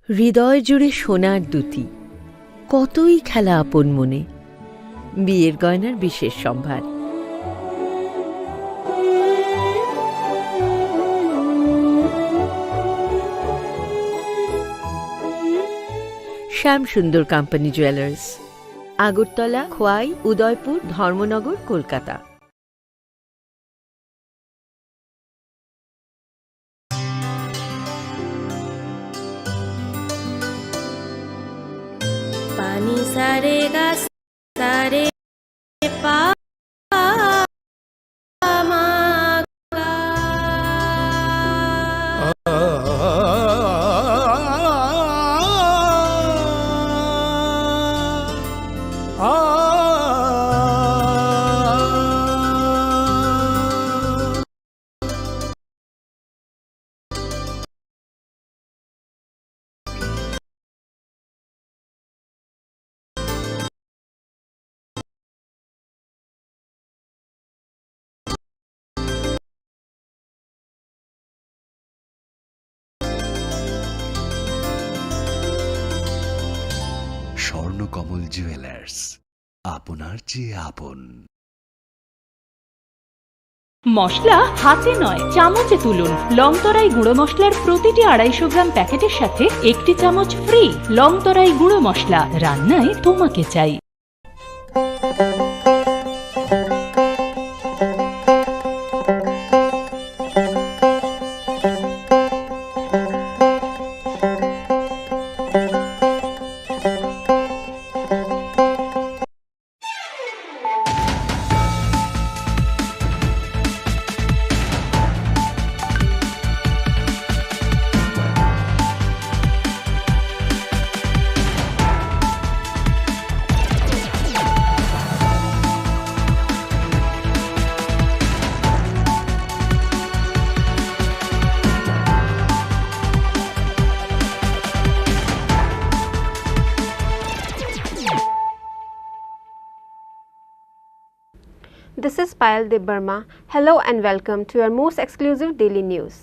হৃদয় জুড়ে সোনার দুটি, কতই খেলা আপন মনে। বিয়ের গয়নার বিশেষ সম্ভার। Shyamsundar company jewellers, Agartala, Khowai, Udaipur, Dharmanagar, Kolkata. पानी सारे गा सारे पा मा गा। স্বর্ণকমল জুয়েলার্স, আপনার চেয়ে আপন। মশলা হাতে নয় চামচে তুলুন। লংতরাই গুঁড়ো মশলার প্রতিটি 250 গ্রাম প্যাকেটের সাথে 1টি চামচ ফ্রি। লংতরাই গুঁড়ো মশলা, রান্নায় তোমাকে চাই। This is Payal Debbarma. Hello and welcome to your most exclusive daily news.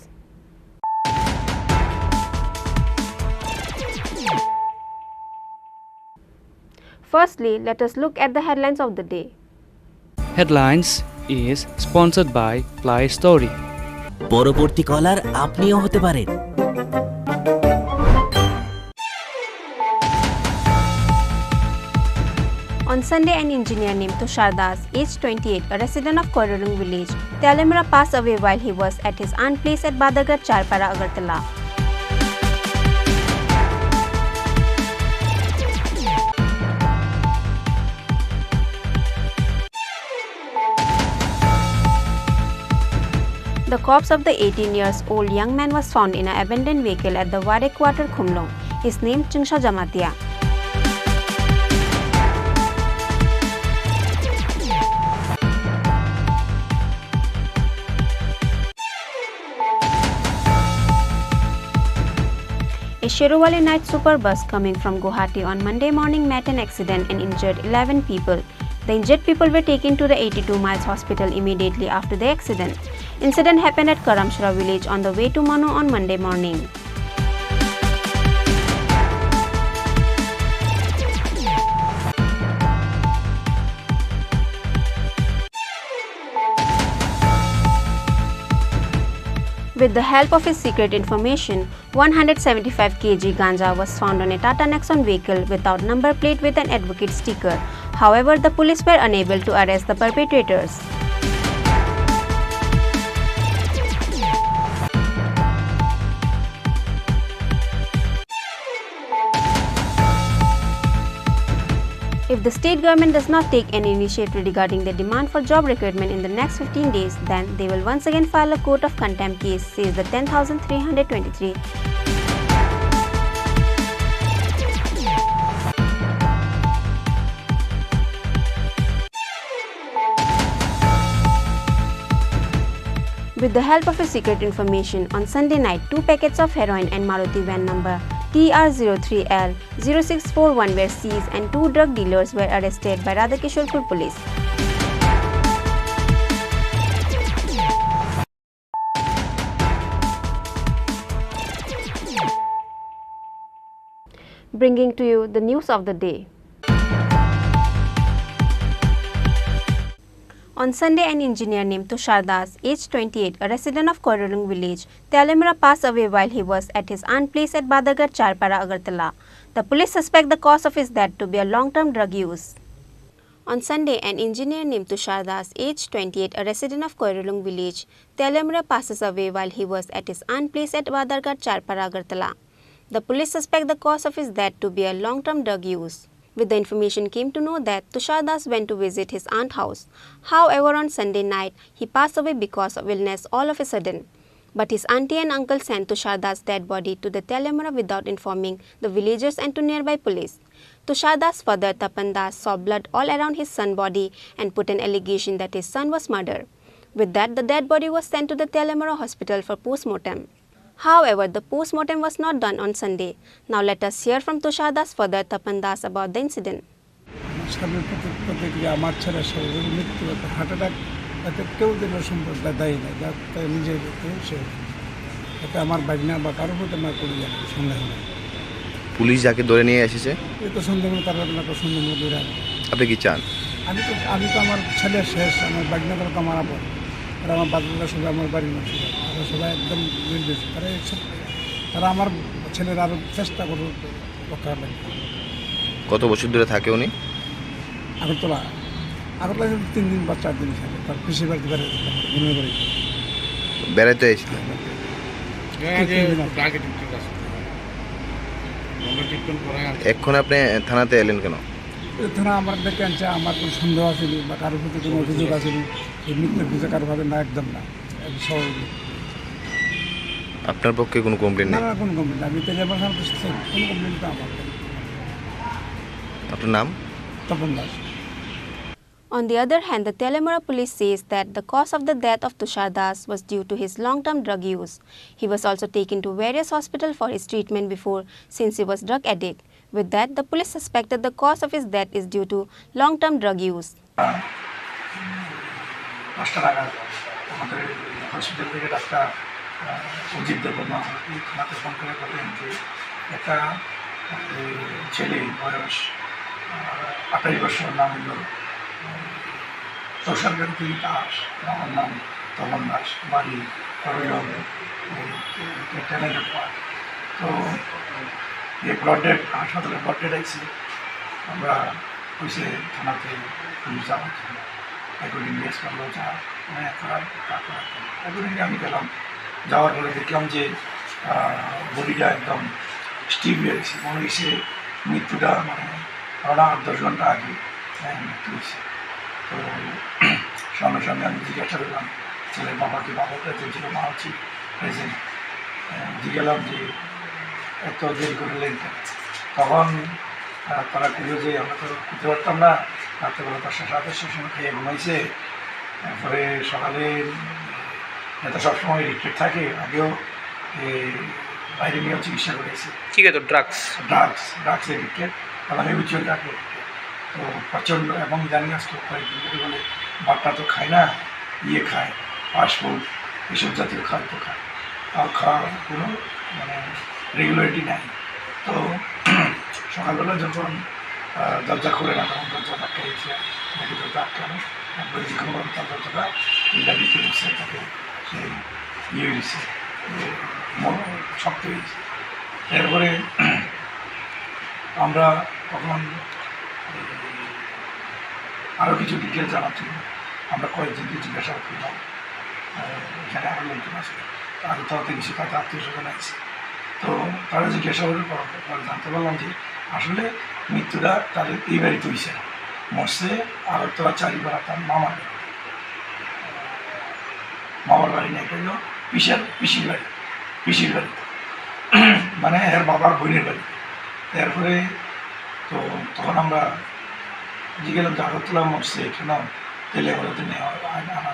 Firstly, let us look at the headlines of the day. Headlines is sponsored by Play Story. পরবর্তী কলার আপনিও হতে পারেন। On Sunday, an engineer named Tushar Das, aged 28, a resident of Khorang village, Telamira, passed away while he was at his aunt's place at Badagar, Charpara, Agartala. The corpse of the 18-year-old young man was found in an abandoned vehicle at the Ware quarter, Khumlong. His name Chingsha Jamatia. A Shirowali night super bus coming from Guwahati on Monday morning met an accident and injured 11 people. The injured people were taken to the 82 miles hospital immediately after the accident. Incident happened at Karamshara village on the way to Manu on Monday morning. With the help of his secret information, 175 kg ganja was found on a Tata Nexon vehicle without number plate with an advocate sticker. However, the police were unable to arrest the perpetrators. If the state government does not take any initiative regarding the demand for job recruitment in the next 15 days, then they will once again file a court of contempt case, says the 10,323. With the help of his secret information, on Sunday night, 2 packets of heroin and Maruti van number TR03L0641 were seized and 2 drug dealers were arrested by Radhakishorpur police. bringing to you the news of the day. On Sunday, an engineer named Tushar Das, aged 28, a resident of Khorang village, Telemera, passed away while he was at his aunt's place at Badagar, Charpara, Agartala. The police suspect the cause of his death to be a long-term drug use. On Sunday, an engineer named Tushar Das, aged 28, a resident of Khorang village, Telemera, passes away while he was at his aunt's place at Badagar, Charpara, Agartala. The police suspect the cause of his death to be a long-term drug use. With the information came to know that Tushar Das went to visit his aunt's house. However, on Sunday night, he passed away because of illness all of a sudden. But his auntie and uncle sent Tushar Das' dead body to the Telemera without informing the villagers and to nearby police. Tushar Das' father, Tapan Das, saw blood all around his son's body and put an allegation that his son was murdered. With that, the dead body was sent to the Telemera hospital for post-mortem. However, the post-mortem was not done on Sunday. Now let us hear from Tushar Das' father, Tapan Das, about the incident. আমার ছেলে শরীরের মৃত্যু heart attack এতে কেউ যেন সম্পর্ক দায়ী নেই যাতে নিজের সে এটা আমার বাজনা বা কারোর প্রতি আমার কোনো সন্দেহ নেই। পুলিশ যাকে ধরে নিয়ে এসেছে এই তো সন্দেহ তার তো সন্দেহ দূরে আপনি কি চান? আমি তো আমার ছেলে শেষ, আমার বাজনা তো আমার আপন, আর আমার বাচ্চারা সবাই আমার বাড়ির মানুষ, তারা সবাই একদম নির্দেশ তারা এইসব তারা আমার ছেলের আরও চেষ্টা করুক রক্ষা লাগে। কত বছর ধরে থাকে উনি? আগরতলা 3 দিন বা 4 দিন থাকে, তার পিসির বাড়িতে বেড়াতে এসেছিল। এখন আপনি থানাতে এলেন কেন? থানা আমার ডেকে আনছে, আমার কোনো সন্দেহ আসেনি বা কারোর প্রতি কোনো অভিযোগ আসেনি, এই মৃত্যুর কিছু কারোভাবে না, একদম না, স্বাভাবিক। আপনার পক্ষে কোনো কমপ্লেন নেই? না, কোনো কমপ্লেন আমি তো আমার সামনে কোনো কমপ্লেন তো আমার। আপনার নাম? Tapan Das. On the other hand, the Telemera police says that the cause of the death of Tushar Das was due to his long-term drug use. He was also taken to various hospitals for his treatment before, since he was drug addict. With that, the police suspected the cause of his death is due to long-term drug use. আমাদের hospital থেকে doctor Ajit Debbarma থানাতে phone করে বললেন যে একটা ছেলে বয়স 28 বছর, নাম হল তুষারকান্তি দাস, আমার নাম তপন দাস, বাড়ি ট্যালেন্টেড পার্ক। তো এই ব্লডেড হাসপাতালে ব্লডেড আইসি, আমরা কইসে থানাতে পুলিশ যাওয়া অ্যাকর্ডিংলি এস করলো, যা অ্যাকর্ডিংলি আমি গেলাম। যাওয়ার পরে দেখলাম যে বডিটা একদম স্টিভ হয়ে গেছে, মনে হয়েছে মৃত্যুটা মানে 8-10 ঘন্টা আগে মৃত্যু হয়েছে। তো সঙ্গে সঙ্গে আমি জিজ্ঞাসা করলাম ছেলের বাবাকে, বাবাকে ছিল মা হচ্ছে প্রেজেন্ট, জিজ্ঞালাম যে এত দেরি করলেন কেন? তখন তারা কইল যে আমরা তো করতে পারতাম না, রাত্রেবেলা 10টা-7টার সময় খেয়ে ঘুমাইছে, তারপরে সকালে এটা সবসময় রিক্টেড থাকে, আগেও বাইরে নিয়েও চিকিৎসা করেছে। ঠিক আছে, ড্রাগস রিক্টেড, এবং এবিচুয়াল ড্রাগ রিক্টেড। তো প্রচণ্ড, এবং জানি আসতো কয়েকদিন ধরে বলে বাচ্চা তো খায় না, খায় ফাস্টফুড, এসব জাতীয় খাদ্য খায়, আর খাওয়ার কোনো মানে রেগুলারিটি নাই। তো সকালবেলা যখন দরজা খুলে না, তখন দরজা আটকাইছে, নাকি দরজা আটকানো, একবারে যখন তার দরজাটা দিতে দিচ্ছে, তাকে সে হয়েছে, শক্ত হয়েছে। এরপরে আমরা তখন আরও কিছু ডিটেলস জানার জন্য আমরা কয়েকজনকে জিজ্ঞাসা করলাম, এখানে আরও লোকজন আছে, আরও তাতে কিছু তাদের আত্মীয়-স্বজন আছে। তো তারা জিজ্ঞাসা করার পর জানতে পারলাম যে আসলে মৃত্যুটা তাদের এই বাড়িতে হয়েছে না, মরছে আগরতলা চারিপাড়া তার মামার বাড়ি না, এটা হলো পিসির বাড়ি, মানে এর বাবার বোনের বাড়ি। এরপরে তো তখন আমরা জিজ্ঞেলাম যে আগরতলা মরছে কেন, তেলে বলতে নেওয়া আনা,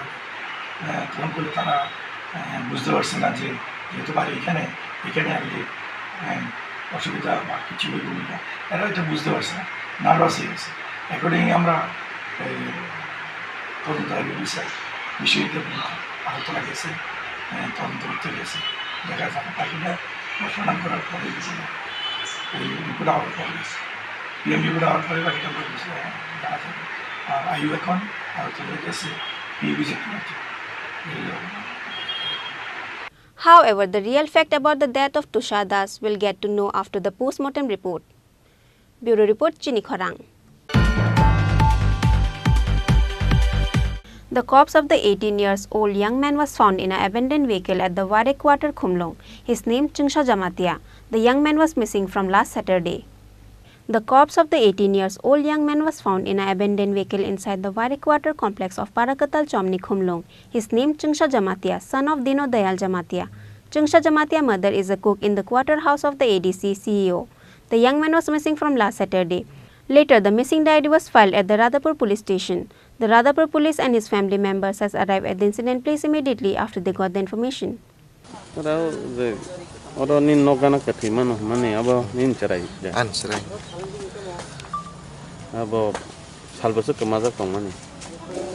তখন করলে তারা বুঝতে পারছে না যে যেহেতু বাড়ি এখানে আসলে অসুবিধা বা কিছু বলবো না, এরা হয়তো বুঝতে পারছে না, নার্ভাস হয়ে গেছে। অ্যাকর্ডিংলি আমরা তদন্তকারী বিষয়টা আগরতলা গেছে, তদন্ত করতে গেছে, দেখা যায় পাখিটা ঘোষণা করার পরে গেছিল রিপোর্ট আউট করে দিয়েছে পিএম রিপোর্ট আউট করে বাকিটা করে দিয়েছে জানা যাবে আর আইউ এখন আর চলে গেছে পিভিজি করার জন্য However, the real fact about the death of Tushar Das will get to know after the post-mortem report. Bureau Report, Chini Khorang. The corpse of the 18-year-old young man was found in an abandoned vehicle at the Ware quarter, Khumlong. His name Chungsha Jamatia. The young man was missing from last Saturday. The corpse of the 18-year-old young man was found in an abandoned vehicle inside the Ware quarter complex of Parakatal Chomni, Khumlong. His name Chungsha Jamatia, son of Dino Dayal Jamatia. Chungsha Jamatia mother is a cook in the quarter house of the ADC CEO. The young man was missing from last Saturday. Later, the missing diary was filed at the Radhapur police station. The Radhapur police and his family members has arrived at the incident place immediately after they got the information.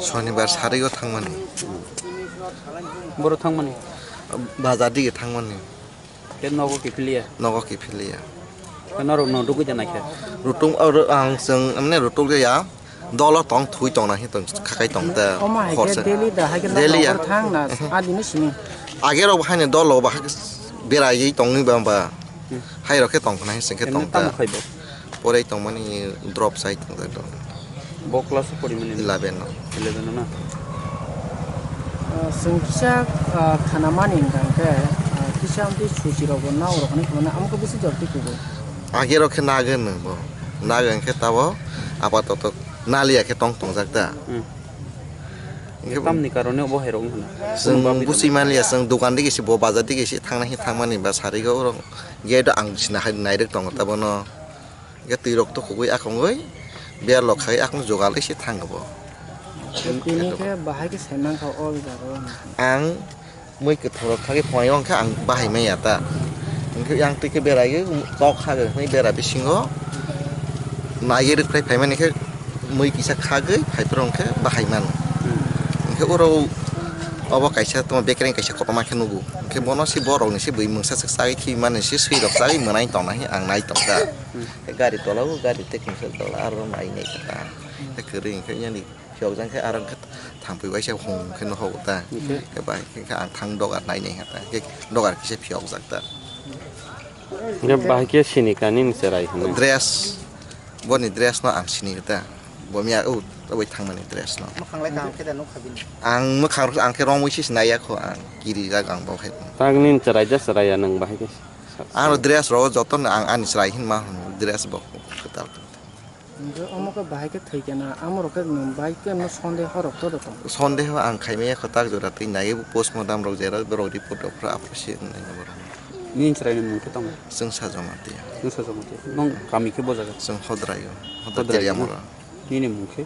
শনিবার সারিও থাকমানি বড় থাকমানি বাজার দিকে থাকমানি কে নগো কি ফিলিয়া Rutung amne rutung ya dollar tong thui tong na hi tong khakai tong ta horse daily ya agero ba ne dollar ba bera yi tong ni ba ba hai ro ke tong na hi se ke tong ta pore tong mani drop site tong ta bo class pori mani 11 na singkisa khanamani ngangke kisam ti suchiro go na ro khani khana amko bisi jorti ko agero ke nagen bo nagen ke tabo apatot nalia ke tong tong jakta tam ni karone bo herong hana जों बुसिमालिया जों दुकान दिगे सि बो बाजार दिगे सि थांना हि थांमानि बा सारिगो रं गेट आं सिना हाय नायदक दं ताबनो गे तिरक तो खगै आखंगै बेर लखाय आखं जगालै सि थांगबो ini ke bahai ke semang kau all jaro आं मै के थरक खागे फयं खा आं बाहाय मैया ता इनखे आं तिके बेराय तक खागे नै बेरा बिसिङो नायेर फ्राय फायमानि के मै किसा खागे फायफ्रं के बाहाय मान इनखे ओरो अब कायसा त बेकरें कायसा खपमा के नुगु के बनो सि बरं नि सि बै मोंसा साइ थि माने सि सैरक साइ मोनाय तंना हि आं नाय तंदा गारि तलाव गारि टेकनिक तला आरो नाय नै कता ते करे इनखे यानि फियजों के आरो थांफैबाय से हं के न होता के बाय के आं थां दगार नाय नै हता के दगार किसे फियज जाकता ये बाय के सिनि कानि निसराय हने ड्रेस बनि ड्रेस न आं सिनि ता बमिया औ बै थांमानि ड्रेस न makanglai kang ke danu khabin आं मोखां आं के रं मोइसिस नायाखौ आं गिरि जागां बावहाय तागनि निसराय जसराया नों बाय के आं ड्रेस रो जतन आं आनि सराय हिन मा dress buck Khatal amoko bahai ke thai kana amoro ke bai ke no sonde horok to to सन्देह आं खायमेया खताक जरा तै नाय पोस्टमर्टम रो जेरा बरो रिपोर्ट फ्रा आपसे नै बर निसराय नों के तम जों साजमातिया नों साजमते नों गामि के बजागा जों हद्रायो हद्राया मरा निने मुखे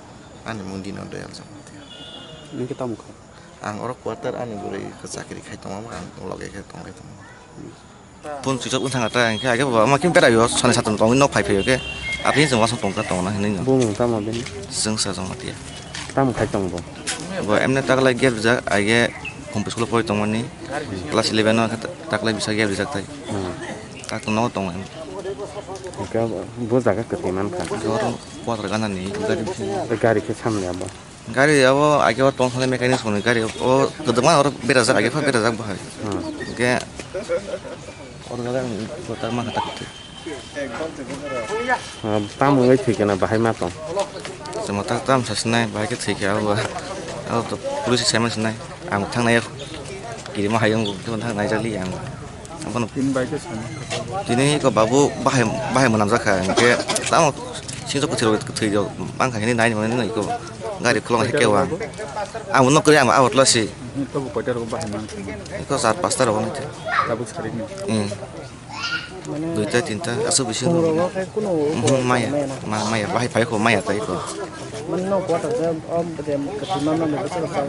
आनि मुन्दिनो दयाल जमातिया नों के तम खा आं अर क्वार्टर आनि गुरै खसाकरि खाय तमा आं लगे के तंगाय तम पुन सुजब उन थांगाता आं के बाबा माकिन बेरायो सने सातन तंगि न फायफैयो के आपनि जों वासं तंगा तंना हिनै बुं तम बेन जों साजमातिया तम खाय तंग बो एमने तागला गेट जा आगे कम्पिस स्कुल पय तंगमनि क्लास 11 न तागला बिसा गेट जाक थाय ताक न तंग के बो जागा कते मान खा और क्वार्टर गानानि गारि के सामने अब गारि अब आगे और तंग मेकानिक्स होनो गारि ओ गदमा और बेरा जा आगे फा बेरा जा बाहाय के और गागा गोतार मा खता ताम गय थिकेना बाहाय मा तंग समता ताम ससनाय बाहाय के थिके अब तो पुलिस सेमन सनाय आं थांनाय गिरि मा हायं गो थांनाय जालि आं अपन tin bai ke san दिनै को बाबु बाहाय मोनाम जाखा के ताम सिंजो कथिरो थैजो आं खायनि नाय मोन नै को गारि खुलं हेकेवा आं उन करे आं आवत लासि to ko patar ko bahai man को 4-5 टा रवन थे tabu sari ni दुईटा तीनटा असो बिसि ro ke kuno माया बाहाय फाय को माया ताय को man no quarter je de katima man de se sa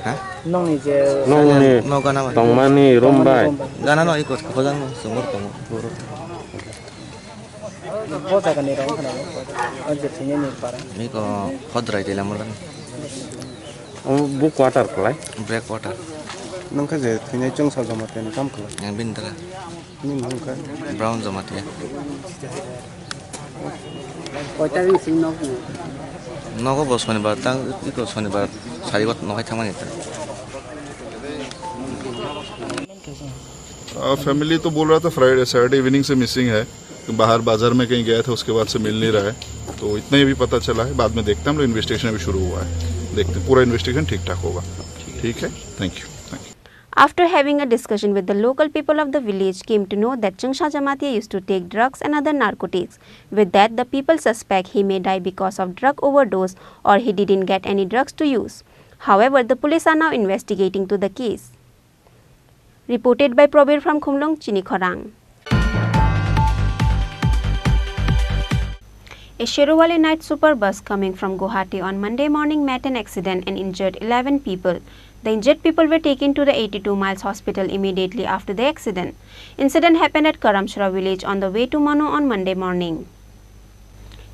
ha nong ni je नों नि no gana तंगमानि रोमबाय gana no iko khojan sumur tong boro bo ta kan ni rong kana aje thine ni para mi ko hodrai dilam lan बु quarter खलाय break water nangka je thine chungsa jamate ni kam kala yang bintara ni nangka brown jamate koita ring sing nok nogo bo shonibar tang iko shonibar sarigot nokai thamani ta family तो बोल रहा था Friday Saturday evening से missing है, बाहर बाजार में कहीं गया था, उसके बाद से मिल नहीं रहा है, तो इतना ही अभी पता चला है। बाद में देखते हैं, हम लोग इन्वेस्टिगेशन अभी शुरू हुआ है, देखते हैं पूरा इन्वेस्टिगेशन ठीक ठाक होगा। ठीक है, thank you. After having a discussion with the local people of the village, came to know that Chungsha Jamatia used to take drugs and other narcotics. With that, the people suspect he may die because of drug overdose or he didn't get any drugs to use. However, the police are now investigating to the case. Reported by Probir from Khumlong, Chini Khorang. A Sherowali night super bus coming from Guwahati on Monday morning met an accident and injured 11 people. The injured people were taken to the 82 miles hospital immediately after the accident. Incident happened at Karamchura village on the way to Mano on Monday morning.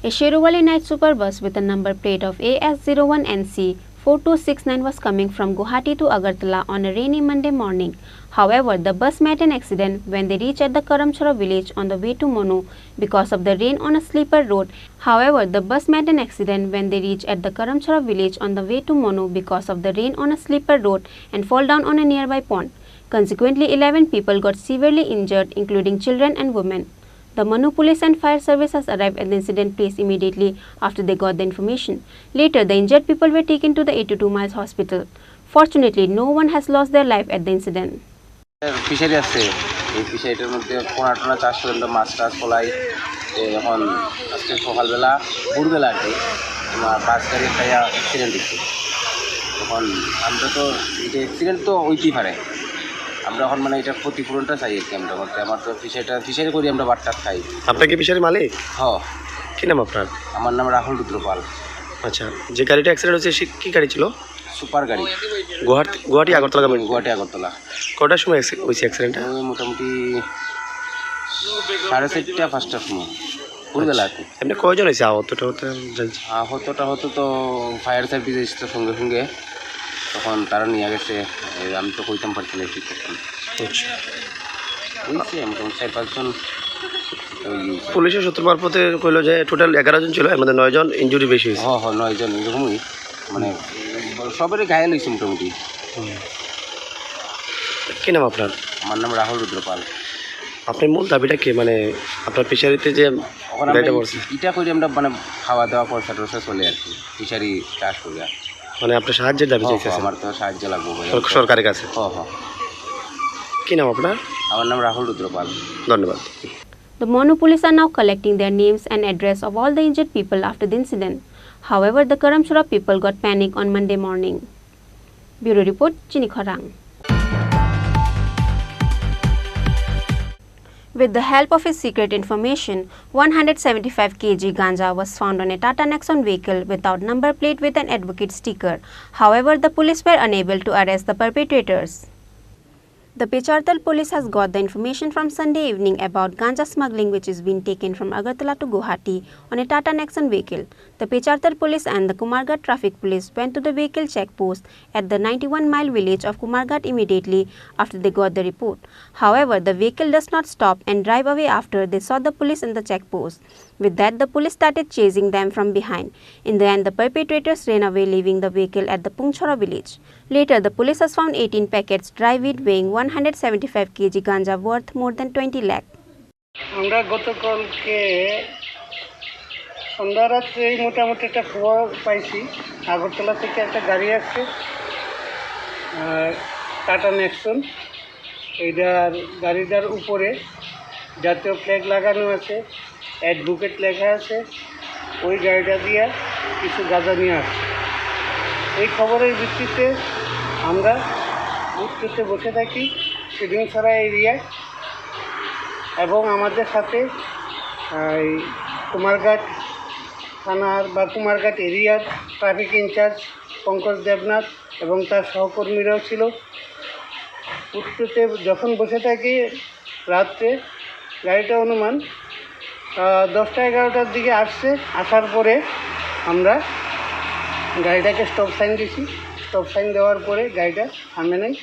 A Sherowali night super bus with a number plate of AS01NC 4269 was coming from Guwahati to Agartala on a rainy Monday morning. However, the bus met an accident when they reached at the Karamchura village on the way to Monu because of the rain on a sleeper road. However, the bus met an accident when they reached at the Karamchura village on the way to Monu because of the rain on a sleeper road and fall down on a nearby pond. Consequently, 11 people got severely injured, including children and women. The Manu police and fire services arrived at the incident place immediately after they got the information. Later, the injured people were taken to the 82 miles hospital. Fortunately, no one has lost their life at the incident. Fishery আছে, এই ফিশারিটার মধ্যে পোনা টোনা চাষ করে আমরা মাছ টাছ ফলাই। এখন আজকে সকালবেলা ভোরবেলা আর কি আমার বাস গাড়ি একটা অ্যাক্সিডেন্ট হচ্ছে। তখন আমরা তো এটা অ্যাক্সিডেন্ট তো হইতেই পারে, আমরা এখন মানে এটা ক্ষতিপূরণটা চাই আর কি। আমরা করতে আমার তো ফিশারি করি, আমরা বাট্টা খাই। আপনার কি ফিশারি মালিক? হ্যাঁ। কি নাম আপনার? আমার নাম রাহুল রুদ্রপাল। আচ্ছা, যে গাড়িটা অ্যাক্সিডেন্ট হচ্ছে সে কি গাড়ি ছিল? সুপার গাড়ি। গুয়াহাটি আগরতলা যাবেন? গুয়াহাটি আগরতলা। কটার সময় হয়েছে অ্যাক্সিডেন্টটা? মোটামুটি 4:30 5টার সময় ভোরবেলা আর কি। এমনি কয়জন হয়েছে আহতটা? জানছি আহতটা হতো তো ফায়ার সার্ভিস এসেছে সঙ্গে সঙ্গে, তখন তারা নিয়ে গেছে। আমি তো কইতাম পারছি না ঠিক করতাম। আচ্ছা, বুঝছি মোটামুটি 4-5 জন। পুলিশের সূত্র মারফতে কইলো যে টোটাল 11 জন ছিল, এর মধ্যে 9 জন ইনজুরি বেশি হয়েছে। হ্যাঁ হ্যাঁ 9 জন এরকমই, মানে সবারই ঘায়াল হয়েছে মোটামুটি। কি নাম আপনার? আমার নাম রাহুল রুদ্রপাল। আপনার মূল দাবিটা কি, মানে আপনার ফিশারিতে যে এটা করি আমরা মানে খাওয়া দাওয়া খরচা টরচা চলে আর কি, ফিশারি চাষ করি। মানে আপনার সাহায্যের দাবি চাইছেন? আমার তো সাহায্য লাগবে সরকারের কাছে। হ্যাঁ হ্যাঁ। কি নাম আপনার? আমার নাম রাহুল রুদ্রপাল। ধন্যবাদ। The Monu police are now collecting their names and address of all the injured people after the incident. However, the Karamchura people got panic on Monday morning. Bureau Report, Chini Khorang. With the help of his secret information, 175 kg ganja was found on a Tata Nexon vehicle without number plate with an advocate sticker. However, the police were unable to arrest the perpetrators. The Pechartal police has got the information from Sunday evening about ganja smuggling which is being taken from Agartala to Guwahati on a Tata Nexon vehicle. The Pechartal police and the Kumarghat traffic police went to the vehicle check post at the 91-mile village of Kumarghat immediately after they got the report. However, the vehicle does not stop and drive away after they saw the police in the check post. With that, the police started chasing them from behind. In the end, the perpetrators ran away, leaving the vehicle at the Pungchora village. Later, the police has found 18 packets dry weed weighing 175 kg ganja worth more than 20 lakh. আমরা গতকালকে সন্ধ্যা রাত্রে মোটামুটি একটা খবর পাইছি, আগরতলা থেকে একটা গাড়ি আসছে টাটা নেক্সন। এইটার গাড়িটার উপরে জাতীয় ফ্ল্যাগ লাগানো আছে, অ্যাডভোকেট লেখা আছে। ওই গাড়িটা দিয়ে কিছু গাঁজা নিয়ে আসছে। এই খবরের ভিত্তিতে আমরা বুথটিতে বসে থাকি সিডিংছড়া এরিয়ায়, এবং আমাদের সাথে কুমারঘাট থানার বা কুমারঘাট এরিয়ার ট্রাফিক ইনচার্জ পঙ্কজ দেবনাথ এবং তার সহকর্মীরাও ছিল। বুথটিতে যখন বসে থাকি রাত্রে, গাড়িটা অনুমান 10টা-11টার দিকে আসছে। আসার পরে আমরা গাড়িটাকে স্টপ সাইন দিছি। স্টপ সাইন দেওয়ার পরে গাড়িটা থামে নাই।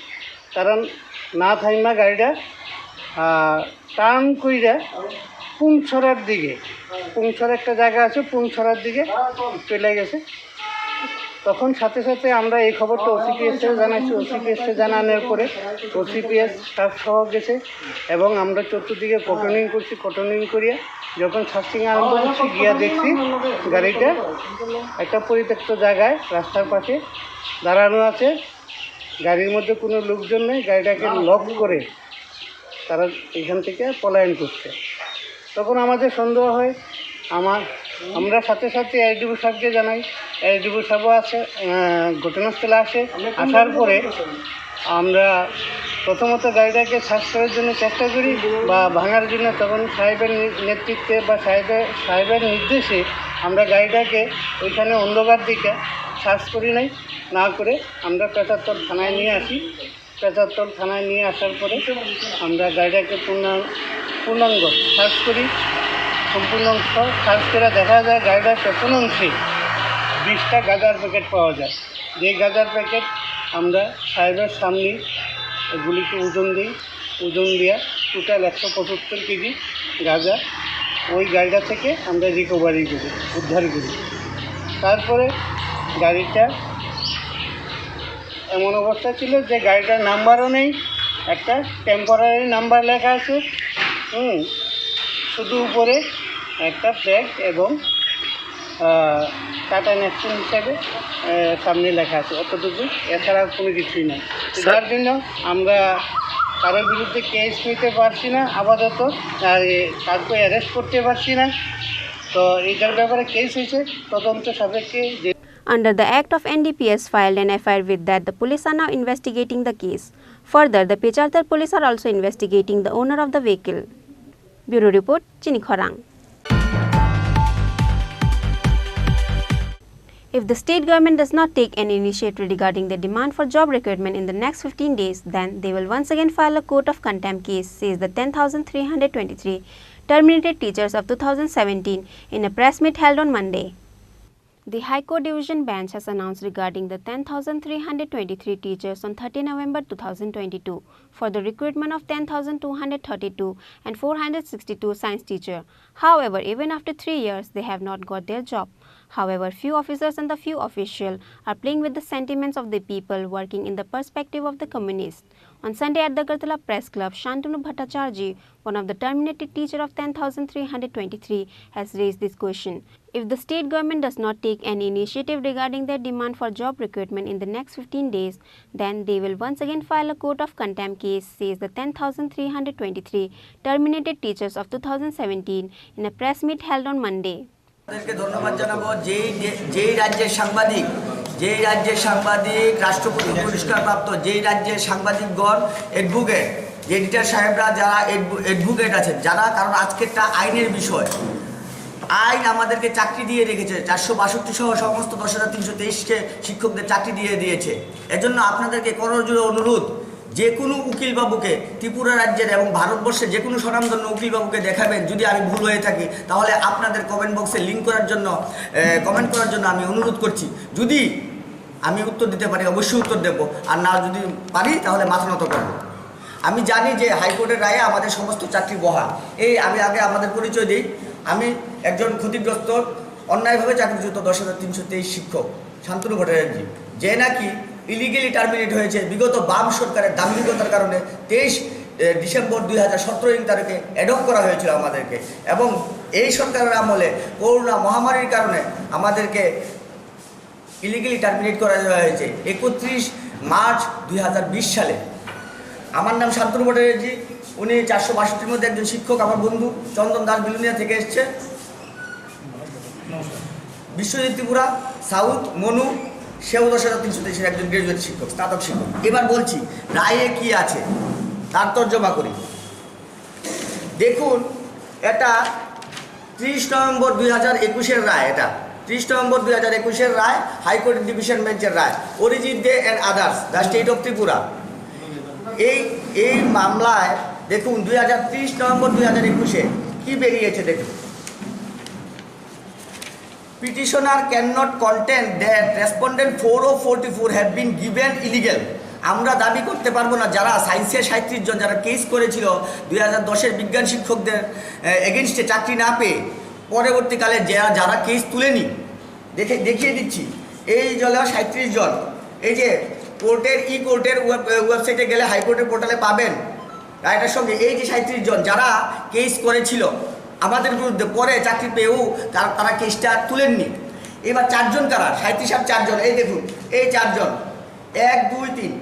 তারা না থাইমা গাড়িটা টার্ন কইরা পুংছড়ার দিকে, পুংছড়া একটা জায়গা আছে, পুংছড়ার দিকে চলে গেছে। তখন সাথে সাথে আমরা এই খবরটা ওসিপিএসে জানাইছি। ওসিপিএসে জানানোর পরে ওসিপিএস স্টাফ সহ গেছে এবং আমরা চতুর্দিকে কটনিং করছি। কটনিং করিয়া যখন সার্চিং আরম্ভ করছি, গিয়া দেখছি গাড়িটা একটা পরিত্যক্ত জায়গায় রাস্তার পাশে দাঁড়ানো আছে। গাড়ির মধ্যে কোনো লোকজন নেই। গাড়িটাকে লক করে তারা এখান থেকে পলায়ন করছে। তখন আমাদের সন্দেহ হয়। আমরা সাথে সাথে এসডিও সাহেবকে জানাই। এসডিও সাহেবও আছে, ঘটনাস্থলে আসে। আসার পরে আমরা প্রথমত গাড়িটাকে সার্চ করার জন্য চেষ্টা করি বা ভাঙার জন্য। তখন সাহেবের নেতৃত্বে বা সাহেবের নির্দেশে আমরা গাড়িটাকে ওইখানে অন্ধকার দিকে সার্চ করি নাই, না করে আমরা পেঁচারতল থানায় নিয়ে আসি। পেঁচারতল থানায় নিয়ে আসার পরে আমরা গাড়িটাকে পূর্ণাঙ্গ সার্চ করি। সম্পূর্ণ অংশ সার্চ করে দেখা যায় গাড়িটার পেছন অংশে 20টা গাঁজার প্যাকেট পাওয়া যায়। যেই গাঁজার প্যাকেট আমরা সাহেবের সামনে এগুলিকে ওজন দিই। ওজন দিয়া টোটাল 175 কেজি গাঁজা ওই গাড়িটা থেকে আমরা রিকভারি করি, উদ্ধার করি। তারপরে গাড়িটা এমন অবস্থা ছিল যে গাড়িটার নাম্বারও নেই, একটা টেম্পোরারি নাম্বার লেখা আছে, শুধু উপরে একটা ফ্ল্যাগ এবং টাটা ন্যাকশন হিসাবে সামনে লেখা আছে, অতটুকু। এছাড়া কোনো কিছুই নেই। যার জন্য আমরা কারোর বিরুদ্ধে কেস নিতে পারছি না আপাতত, আর কাউকে অ্যারেস্ট করতে পারছি না। তো এইটার ব্যাপারে কেস হয়েছে তদন্ত সাপেক্ষে। Under the Act of NDPS filed an FIR with that, the police are now investigating the case. Further, the Pecharthar police are also investigating the owner of the vehicle. Bureau Report, Chini Khorang. If the state government does not take any initiative regarding the demand for job recruitment in the next 15 days, then they will once again file a court of contempt case, says the 10,323 terminated teachers of 2017 in a press meet held on Monday. The High Court Division Bench has announced regarding the 10,323 teachers on 30 November 2022 for the recruitment of 10,232 and 462 science teachers. However, even after 3 years, they have not got their job. However, few officers and the few officials are playing with the sentiments of the people working in the perspective of the communists. On Sunday at the Gartala Press Club, Shantanu Bhattacharjee, one of the terminated teacher of 10,323, has raised this question. If the state government does not take any initiative regarding their demand for job recruitment in the next 15 days, then they will once again file a court of contempt case, says the 10,323 terminated teachers of 2017 in a press meet held on Monday. ধন্যবাদ জানাবো যেই রাজ্যের সাংবাদিক রাষ্ট্রপতি পুরস্কারপ্রাপ্ত, যেই রাজ্যের সাংবাদিকগণ advocate, editor সাহেবরা যারা অ্যাডভোকেট আছেন যারা, কারণ আজকেরটা আইনের বিষয়। আইন আমাদেরকে চাকরি দিয়ে রেখেছে, 462 সহ সমস্ত 10,323কে শিক্ষকদের চাকরি দিয়ে দিয়েছে। এজন্য আপনাদেরকে করজোড়ে অনুরোধ, যে কোনো উকিলবাবুকে ত্রিপুরা রাজ্যের এবং ভারতবর্ষের যে কোনো স্বনামধন্য উকিলবাবুকে দেখাবেন। যদি আমি ভুল হয়ে থাকি তাহলে আপনাদের কমেন্ট বক্সে লিঙ্ক করার জন্য, কমেন্ট করার জন্য আমি অনুরোধ করছি। যদি আমি উত্তর দিতে পারি অবশ্যই উত্তর দেব, আর না যদি পারি তাহলে মাথা নত করব। আমি জানি যে হাইকোর্টের রায়ে আমাদের সমস্ত চাকরি বহাল। আমি আগে আমাদের পরিচয় দিই। আমি একজন ক্ষতিগ্রস্ত, অন্যায়ভাবে চাকরিচ্যুত 10,323 শিক্ষক শান্তনু ভট্টাচার্য, যে নাকি ইলিগেলি টার্মিনেট হয়েছে বিগত বাম সরকারের দাম্ভিকতার কারণে। 23 ডিসেম্বর 2017 তারিখে অ্যাডপ্ট করা হয়েছিল আমাদেরকে, এবং এই সরকারের আমলে করোনা মহামারীর কারণে আমাদেরকে ইলিগেলি টার্মিনেট করা হয়েছে 31 মার্চ 2020 সালে। আমার নাম শান্তনু ভট্টাচার্য, উনি 462-র মধ্যে একজন শিক্ষক। আমার বন্ধু চন্দন দাস বিলুনিয়া থেকে এসছে, বিশ্বজিৎ ত্রিপুরা, সাউথ মনু, সেও 10,323 একজন গ্রাজুয়েট শিক্ষক, স্নাতক শিক্ষক। এবার বলছি রায়ে কি আছে তার তর্জমা করি। দেখুন, এটা 30 নভেম্বর 2021-এর রায়। এটা 30 নভেম্বর 2021-এর রায়, হাইকোর্ট ডিভিশন বেঞ্চের রায়। Arijit Dey and others, the state of Tripura. এই মামলায় দেখুন 30 নভেম্বর 2021-এ কি বেরিয়েছে দেখুন। Petitioner cannot contend that respondent 4044 have been given illegal আমরা দাবি করতে পারবো না যারা সায়েন্সের 37 জন যারা কেস করেছিল 2010-এর বিজ্ঞান শিক্ষকদের এগেনস্টে চাকরি না পেয়ে পরবর্তীকালে যারা কেস তুলেনি দেখিয়ে দিচ্ছি এই জেলা 37 জন এই যে কোর্টের ওয়েবসাইটে গেলে হাইকোর্টের পোর্টালে পাবেন রায়টার সঙ্গে এই যে 37 জন যারা কেস করেছিল আমাদের বিরুদ্ধে পরে চাকরি পেয়েও তারা কেসটা তুলেননি। এবার 4 জন কারা 37 আর 4 জন এই দেখুন এই 4 জন 1 2 3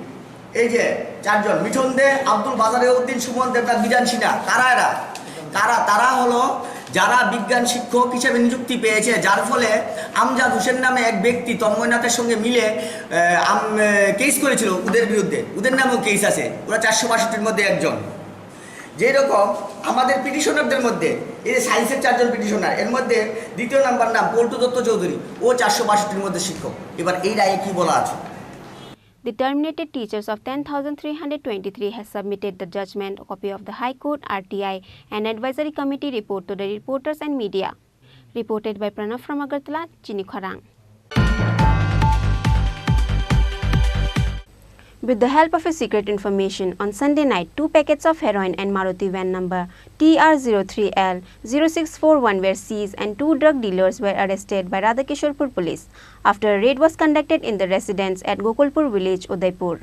এই যে 4 জন মিঠন দে আব্দুল বাজারে উদ্দিন সুমন দেবনাথ বিধান সিনহা তারা হলো যারা বিজ্ঞান শিক্ষক হিসেবে নিযুক্তি পেয়েছে যার ফলে আমজাদ হোসেন নামে এক ব্যক্তি তন্ময়নাথের সঙ্গে মিলে কেস করেছিল ওদের বিরুদ্ধে ওদের নামেও কেস আছে ওরা 462-র মধ্যে একজন। যেরকম আমাদের পিটিশনারদের মধ্যে এই যে সায়েন্সের 4 জন পিটিশনার এর মধ্যে দ্বিতীয় নাম্বার নাম পল্টু দত্ত চৌধুরী ও 462-র মধ্যে শিক্ষক। এবার এই রায়ে কি বলা আছে? The terminated teachers of 10,323 has submitted the judgment copy of the High Court, RTI and Advisory Committee report to the reporters and media. Reported by Pranav from Agartala, Chini Khorang. With the help of a secret information, on Sunday night, 2 packets of heroin and Maruti van number TR03L0641 were seized and 2 drug dealers were arrested by Radhakishorpur police after a raid was conducted in the residence at Gokulpur village, Udaipur.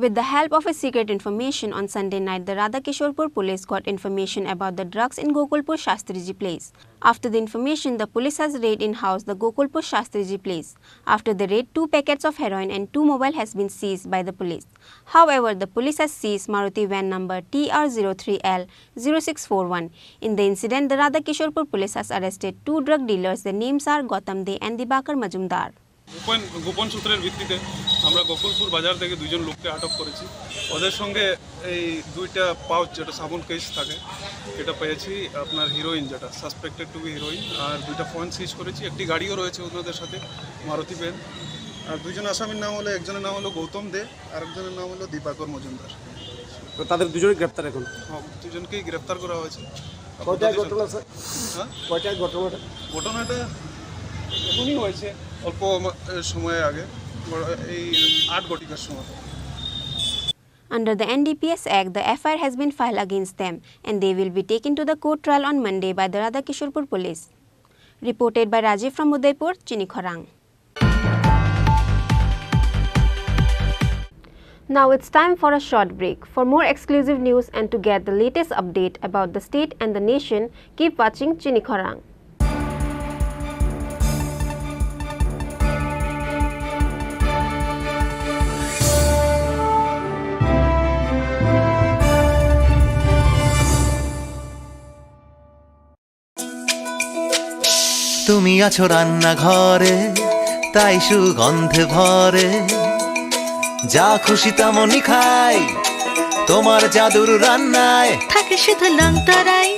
With the help of a secret information on Sunday night, the Radhakishorpur police got information about the drugs in Gokulpur Shastriji place. After the information, the police has raided in-house the Gokulpur Shastriji place. After the raid, 2 packets of heroin and 2 mobile has been seized by the police. However, the police has seized Maruti van number TR03L0641. In the incident, the Radhakishorpur police has arrested 2 drug dealers. Their names are Gautam De and Dibakar Majumdar. গোপন সূত্রের ভিত্তিতে আমরা গোকুলপুর বাজার থেকে 2 জন লোককে আটক করেছি। ওদের সঙ্গে এই 2টা পাউচ যেটা সাবুন কেস থাকে এটা পেয়েছি আপনার হিরোইন যেটা সাসপেক্টেড টু বি হিরোইন আর 2টা ফোন সিজ করেছি। একটি গাড়িও রয়েছে ওদের সাথে মারুতি ভ্যান। আর 2 জন আসামির নাম হলো একজনের নাম হলো গৌতম দে আর একজনের নাম হলো দীপাকর মজুমদার। তো তাদের দুজনেই গ্রেফতার এখন? হ্যাঁ 2 জনকেই গ্রেফতার করা হয়েছে। কয়টায় ঘটনা স্যার? হ্যাঁ কয়টায় ঘটনাটা এখনই হয়েছে অল্প সময় আগে এই 8 ঘটিকার সময়। Under the NDPS Act, the FIR has been filed against them and they will be taken to the court trial on Monday by the Radhakishorpur police. Reported by Rajiv from Udaipur, Chini Khorang. Now it's time for a short break. For more exclusive news and to get the latest update about the state and the nation, keep watching Chini Khorang. তুমি আছো রান্নাঘরে তাই সুগন্ধে ভরে যা খুশি তেমনই খাই তোমার জাদুর রান্নায় থাকে শুধু লং তরাই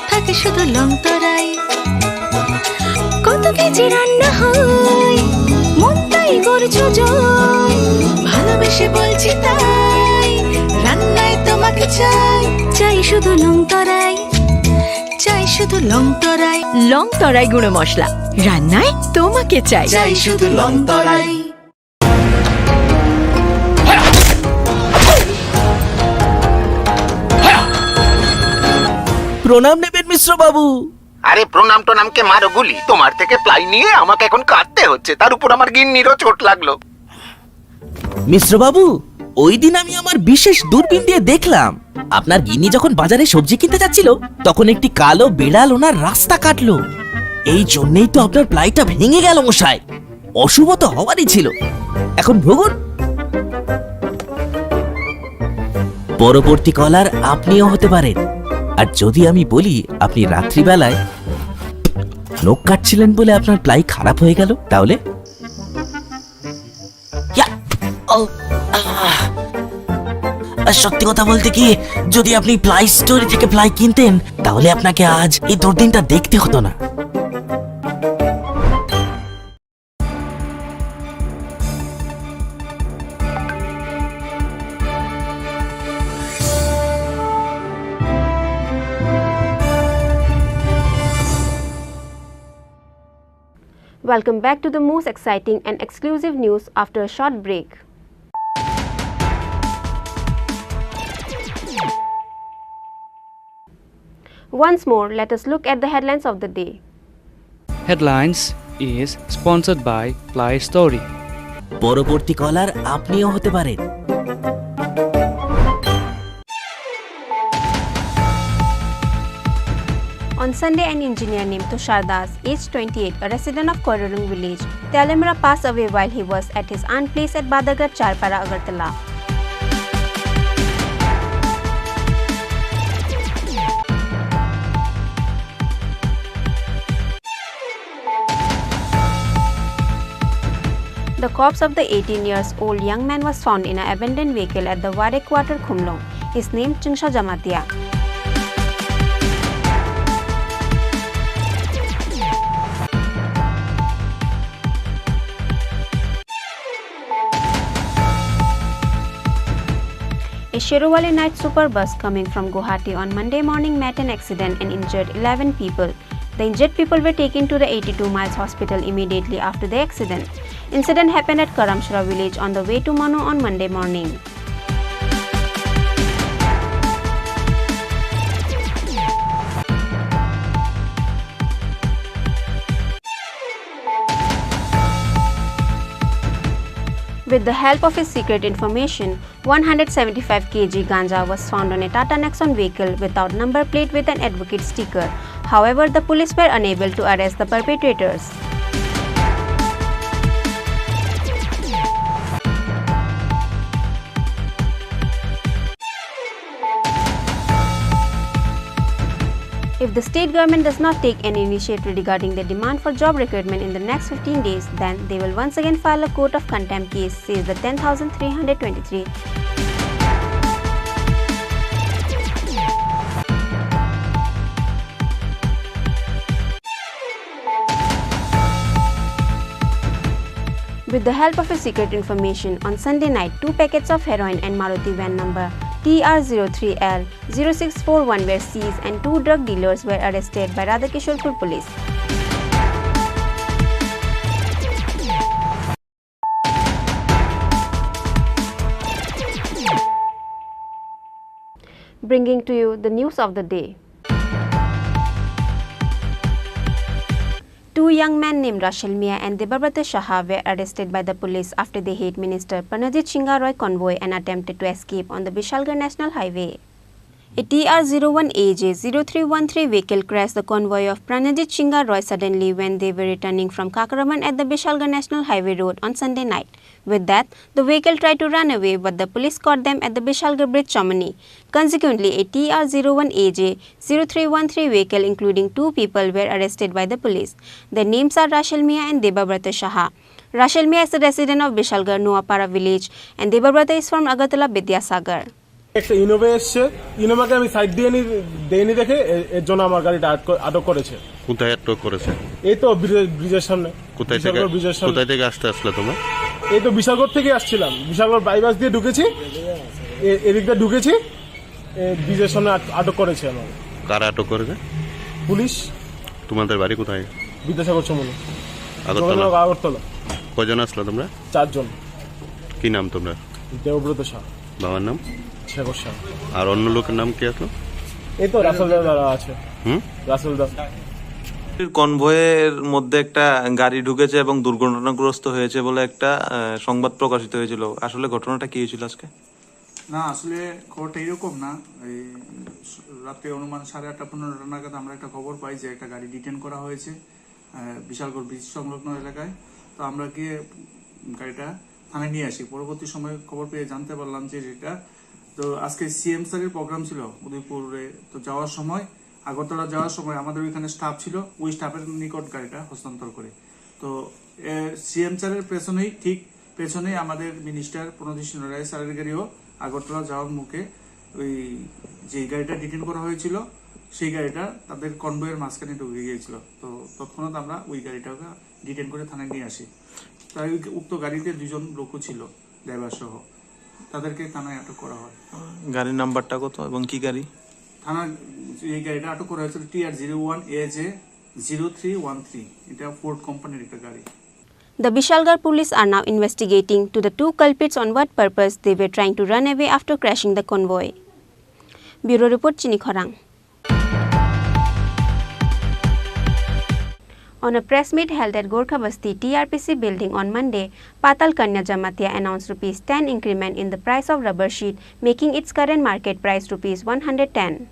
থাকে শুধু লং তরাই কত কেজি রান্না হয় মন তাই করছো জয় ভালোবেসে বলছি তাই রান্নায় তোমাকে চাই চাই শুধু লং তরাই চাই শুধু লং তরাই গুঁড়ো মশলা রান্নায় তোমাকে চাই চাই শুধু লং তরাই। প্রণাম নেবেন মিশ্র বাবু। আরে প্রণাম টোনামকে মারো গুলি, তোমার থেকে প্লাই নিয়ে আমাকে এখন কাটতে হচ্ছে, তার উপর আমার গিন্নিরও চোট লাগলো। মিশ্র বাবু, ওই দিন আমি আমার বিশেষ দূরবীন দিয়ে দেখলাম আপনার গিন্নি যখন বাজারে সবজি কিনতে যাচ্ছিল তখন একটি কালো বিড়াল ওনার রাস্তা কাটলো। এই জন্যই তো আপনার প্লাইটা ভেঙে গেল মশাই। অশুভ তো হওয়ারই ছিল। এখন ভোগুন। পরবর্তী কলার আপনিও হতে পারেন। আর যদি আমি বলি আপনি রাত্রিবেলায় নখ কাটছিলেন বলে আপনার প্লাই খারাপ হয়ে গেল, তাহলে সত্যি কথা বলতে কি, যদি আপনি প্লাই স্টোরি থেকে প্লাই কিনতেন তাহলে আপনাকে আজ এই দুর্দিনটা দেখতে হতো না। Welcome back to the most exciting and exclusive news after a short break. Once more, let us look at the headlines of the day. Headlines is sponsored by Play Story. পরবর্তী কলার আপনিও হতে পারেন। On Sunday, an engineer named Tushar Das, aged 28, a resident of Khorang village, Telamira, passed away while he was at his aunt's place at Badagar, Charpara, Agartala. The corpse of the 18-year-old young man was found in an abandoned vehicle at the Ware quarter, Khumlong. His name Chingsha Jamatia. A Shirowali night super bus coming from Guwahati on Monday morning met an accident and injured 11 people. The injured people were taken to the 82 miles hospital immediately after the accident. Incident happened at Karamshara village on the way to Manu on Monday morning. With the help of his secret information, 175 kg ganja was found on a Tata Nexon vehicle without number plate with an advocate sticker. However, the police were unable to arrest the perpetrators. If the state government does not take any initiative regarding the demand for job recruitment in the next 15 days, then they will once again file a court of contempt case, says the 10,323. With the help of a secret information, on Sunday night, 2 packets of heroin and Maruti van number TR03L0641 were seized and 2 drug dealers were arrested by Radhakishorpur police. Bringing to you the news of the day. 2 young men named Rashil Mia and Debabrata Shaha were arrested by the police after they hit Minister Pranajit Singh Roy convoy and attempted to escape on the Vishalgarh National Highway. A TR01AJ0313 vehicle crashed the convoy of Pranajit Singh Roy suddenly when they were returning from Kakraman at the Vishalgarh National Highway road on Sunday night. With that, the vehicle tried to run away, but the police caught them at the Vishalgarh Bridge, Chamani. Consequently, a TR01AJ0313 vehicle including 2 people were arrested by the police. Their names are Rashil Mia and Debabrata Shaha. Rashil Mia is a resident of Vishalgarh Nuapara village and Debabrata is from Agartala Vidyasagar. একটা Innova এসছে, ইনোভাকে আমি side দিয়ে দেইনি দেখে এর জন্য আমার গাড়িটা আটক করেছে। কোথায় আটক করেছে? এই তো ব্রিজের সামনে। কোথায় থেকে আসতে আসলে তোমরা? এই তো বিশালগড় থেকে আসছিলাম, বিশালগড় বাইপাস দিয়ে ঢুকেছি, এদিকটা ঢুকেছি, ব্রিজের সামনে আটক করেছে আমার। কারা আটক করেছে? পুলিশ। তোমাদের বাড়ি কোথায়? বিদ্যাসাগর চমনি, আগরতলা। কজন আসলো তোমরা? 4 জন। কি নাম তোমরা? দেবব্রত শাহ। বাবার নাম? শেখর শাহ। আর অন্য লোকের নাম কি আসলো? এই তো রাসেল দাদা আছে। রাসেল দাদা। কনভয়ের মধ্যে একটা গাড়ি ঢুকেছে এবং দুর্ঘটনাগ্রস্ত হয়েছে বলে একটা সংবাদ প্রকাশিত হয়েছিল। আসলে ঘটনাটা কি হয়েছিল আজকে? না, আসলে খবরটা এরকম না। এই রাতে অনুমান 8:30-15 নাগাদ আমরা একটা খবর পাই যে একটা গাড়ি ডিটেন করা হয়েছে বিশালগড় ব্রিজ সংলগ্ন এলাকায়। তো আমরা গিয়ে গাড়িটা থানায় নিয়ে আসি। পরবর্তী সময় খবর পেয়ে জানতে পারলাম যে এটা তো আজকে সিএম স্যারের প্রোগ্রাম ছিল উদয়পুরে। তো যাওয়ার সময়, আগরতলা যাওয়ার সময় আমাদের ওইখানে স্টাফ ছিল, ওই স্টাফের নিকট গাড়িটা হস্তান্তর করে। তো সিএম স্যারের ঠিক পেছনেই আমাদের মিনিস্টার প্রণজিৎ সিংহ রায় স্যারের গাড়িও আগরতলা যাওয়ার মুখে ওই যে গাড়িটা ডিটেন করা হয়েছিল সেই গাড়িটা তাদের কনভয়ের মাঝখানে ঢুকে গিয়েছিল। তো তৎক্ষণাৎ আমরা ওই গাড়িটাকে ডিটেন করে থানায় নিয়ে আসি। তাই উক্ত গাড়িতে 2 জন লোকও ছিল, ড্রাইভার সহ। তাদেরকে থানায় আটক করা হয়। গাড়ির নাম্বারটা কত এবং কি গাড়ি? থানার এই গাড়িটা আটক করা হয়েছিল TR01AJ0313। এটা ফোর্ড কোম্পানির একটা গাড়ি। The Vishalgarh police are now investigating to the 2 culprits on what purpose they were trying to run away after crashing the convoy. Bureau report, Chini Khorang. On a press meet held at Gorkha Basti TRPC building on Monday, Patal Kanya Jamatia announced Rs 10 increment in the price of rubber sheet, making its current market price Rs 110.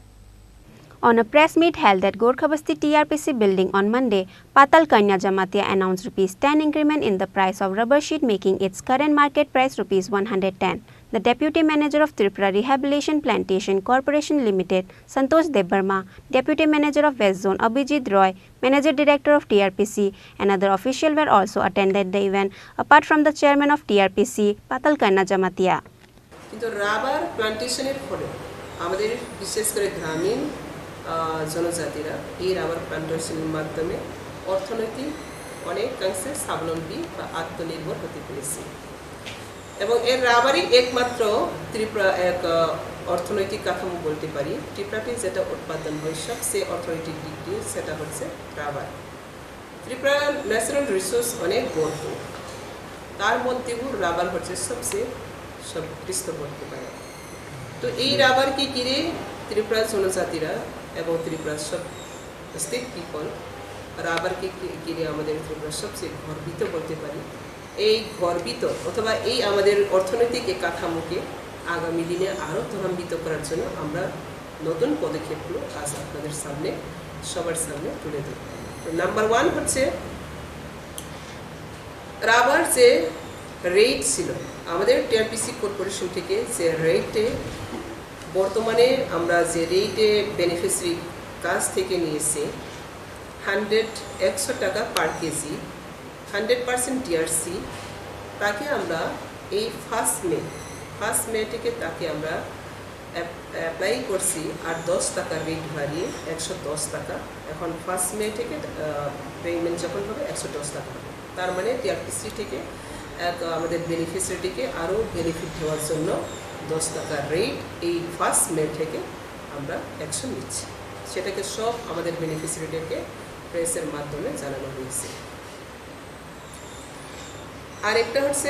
On a press meet held at Gorkha Basti TRPC building on Monday, Patal Kanya Jamatia announced Rs 10 increment in the price of rubber sheet, making its current market price Rs 110. The Deputy Manager of Tripura Rehabilitation Plantation Corporation Limited, Santosh Debbarma, Deputy Manager of West Zone Abhijit Roy, Manager Director of TRPC and other officials were also attended the event, apart from the Chairman of TRPC, Patal Kanya Jamatia. কিন্তু rubber প্লান্টেশনের ফলে আমাদের বিশেষ করে গ্রামীণ জনজাতিরা এই rubber প্লান্টেশনের মাধ্যমে অর্থনৈতিক অনেকাংশে স্বাবলম্বী বা আত্মনির্ভর হতে পেরেছে এবং এর রাবারই একমাত্র ত্রিপুরা এক অর্থনৈতিক কাঠামো বলতে পারি ত্রিপুরাতে যেটা উৎপাদন হয় সবচেয়ে অর্থনৈতিক দিক দিয়ে সেটা হচ্ছে রাবার ত্রিপুরা ন্যাচারাল রিসোর্স অনেক বড় তার মধ্যেও রাবার হচ্ছে সবচেয়ে সবৃষ্ট বলতে পারে তো এই রাবারকে ঘিরে ত্রিপুরা জনজাতিরা এবং ত্রিপুরার সব স্টেট পিপল রাবারকে ঘিরে আমাদের ত্রিপুরা সবচেয়ে গর্বিত বলতে পারি এই গর্বিত অথবা এই আমাদের অর্থনৈতিক এই কাঠামোকে আগামী দিনে আরও ত্বরান্বিত করার জন্য আমরা নতুন পদক্ষেপগুলো আজ আপনাদের সামনে সবার সামনে তুলে দেব নাম্বার 1 হচ্ছে রাবার যে রেট ছিল আমাদের টিআরপিসি কর্পোরেশন থেকে যে রেটে বর্তমানে আমরা যে রেটে বেনিফিশিয়ারি কাছ থেকে নিয়েছি 100 টাকা পার কেজি 100% ডিআরসি তাকে আমরা এই ফার্স্ট মে থেকে তাকে আমরা অ্যাপ্লাই করছি আর 10 টাকা রেট বাড়িয়ে 110 টাকা এখন ফার্স্ট মে থেকে পেমেন্ট যখন হবে 110 টাকা তার মানে টিআরপিসি থেকে আমাদের বেনিফিশিয়ারিটিকে আরও বেনিফিট দেওয়ার জন্য 10 টাকা রেট এই ফার্স্ট মে থেকে আমরা অ্যাকশন নিচ্ছি সেটাকে সব আমাদের বেনিফিশিয়ারিটিকে প্রেসের মাধ্যমে জানানো হয়েছে আর একটা হচ্ছে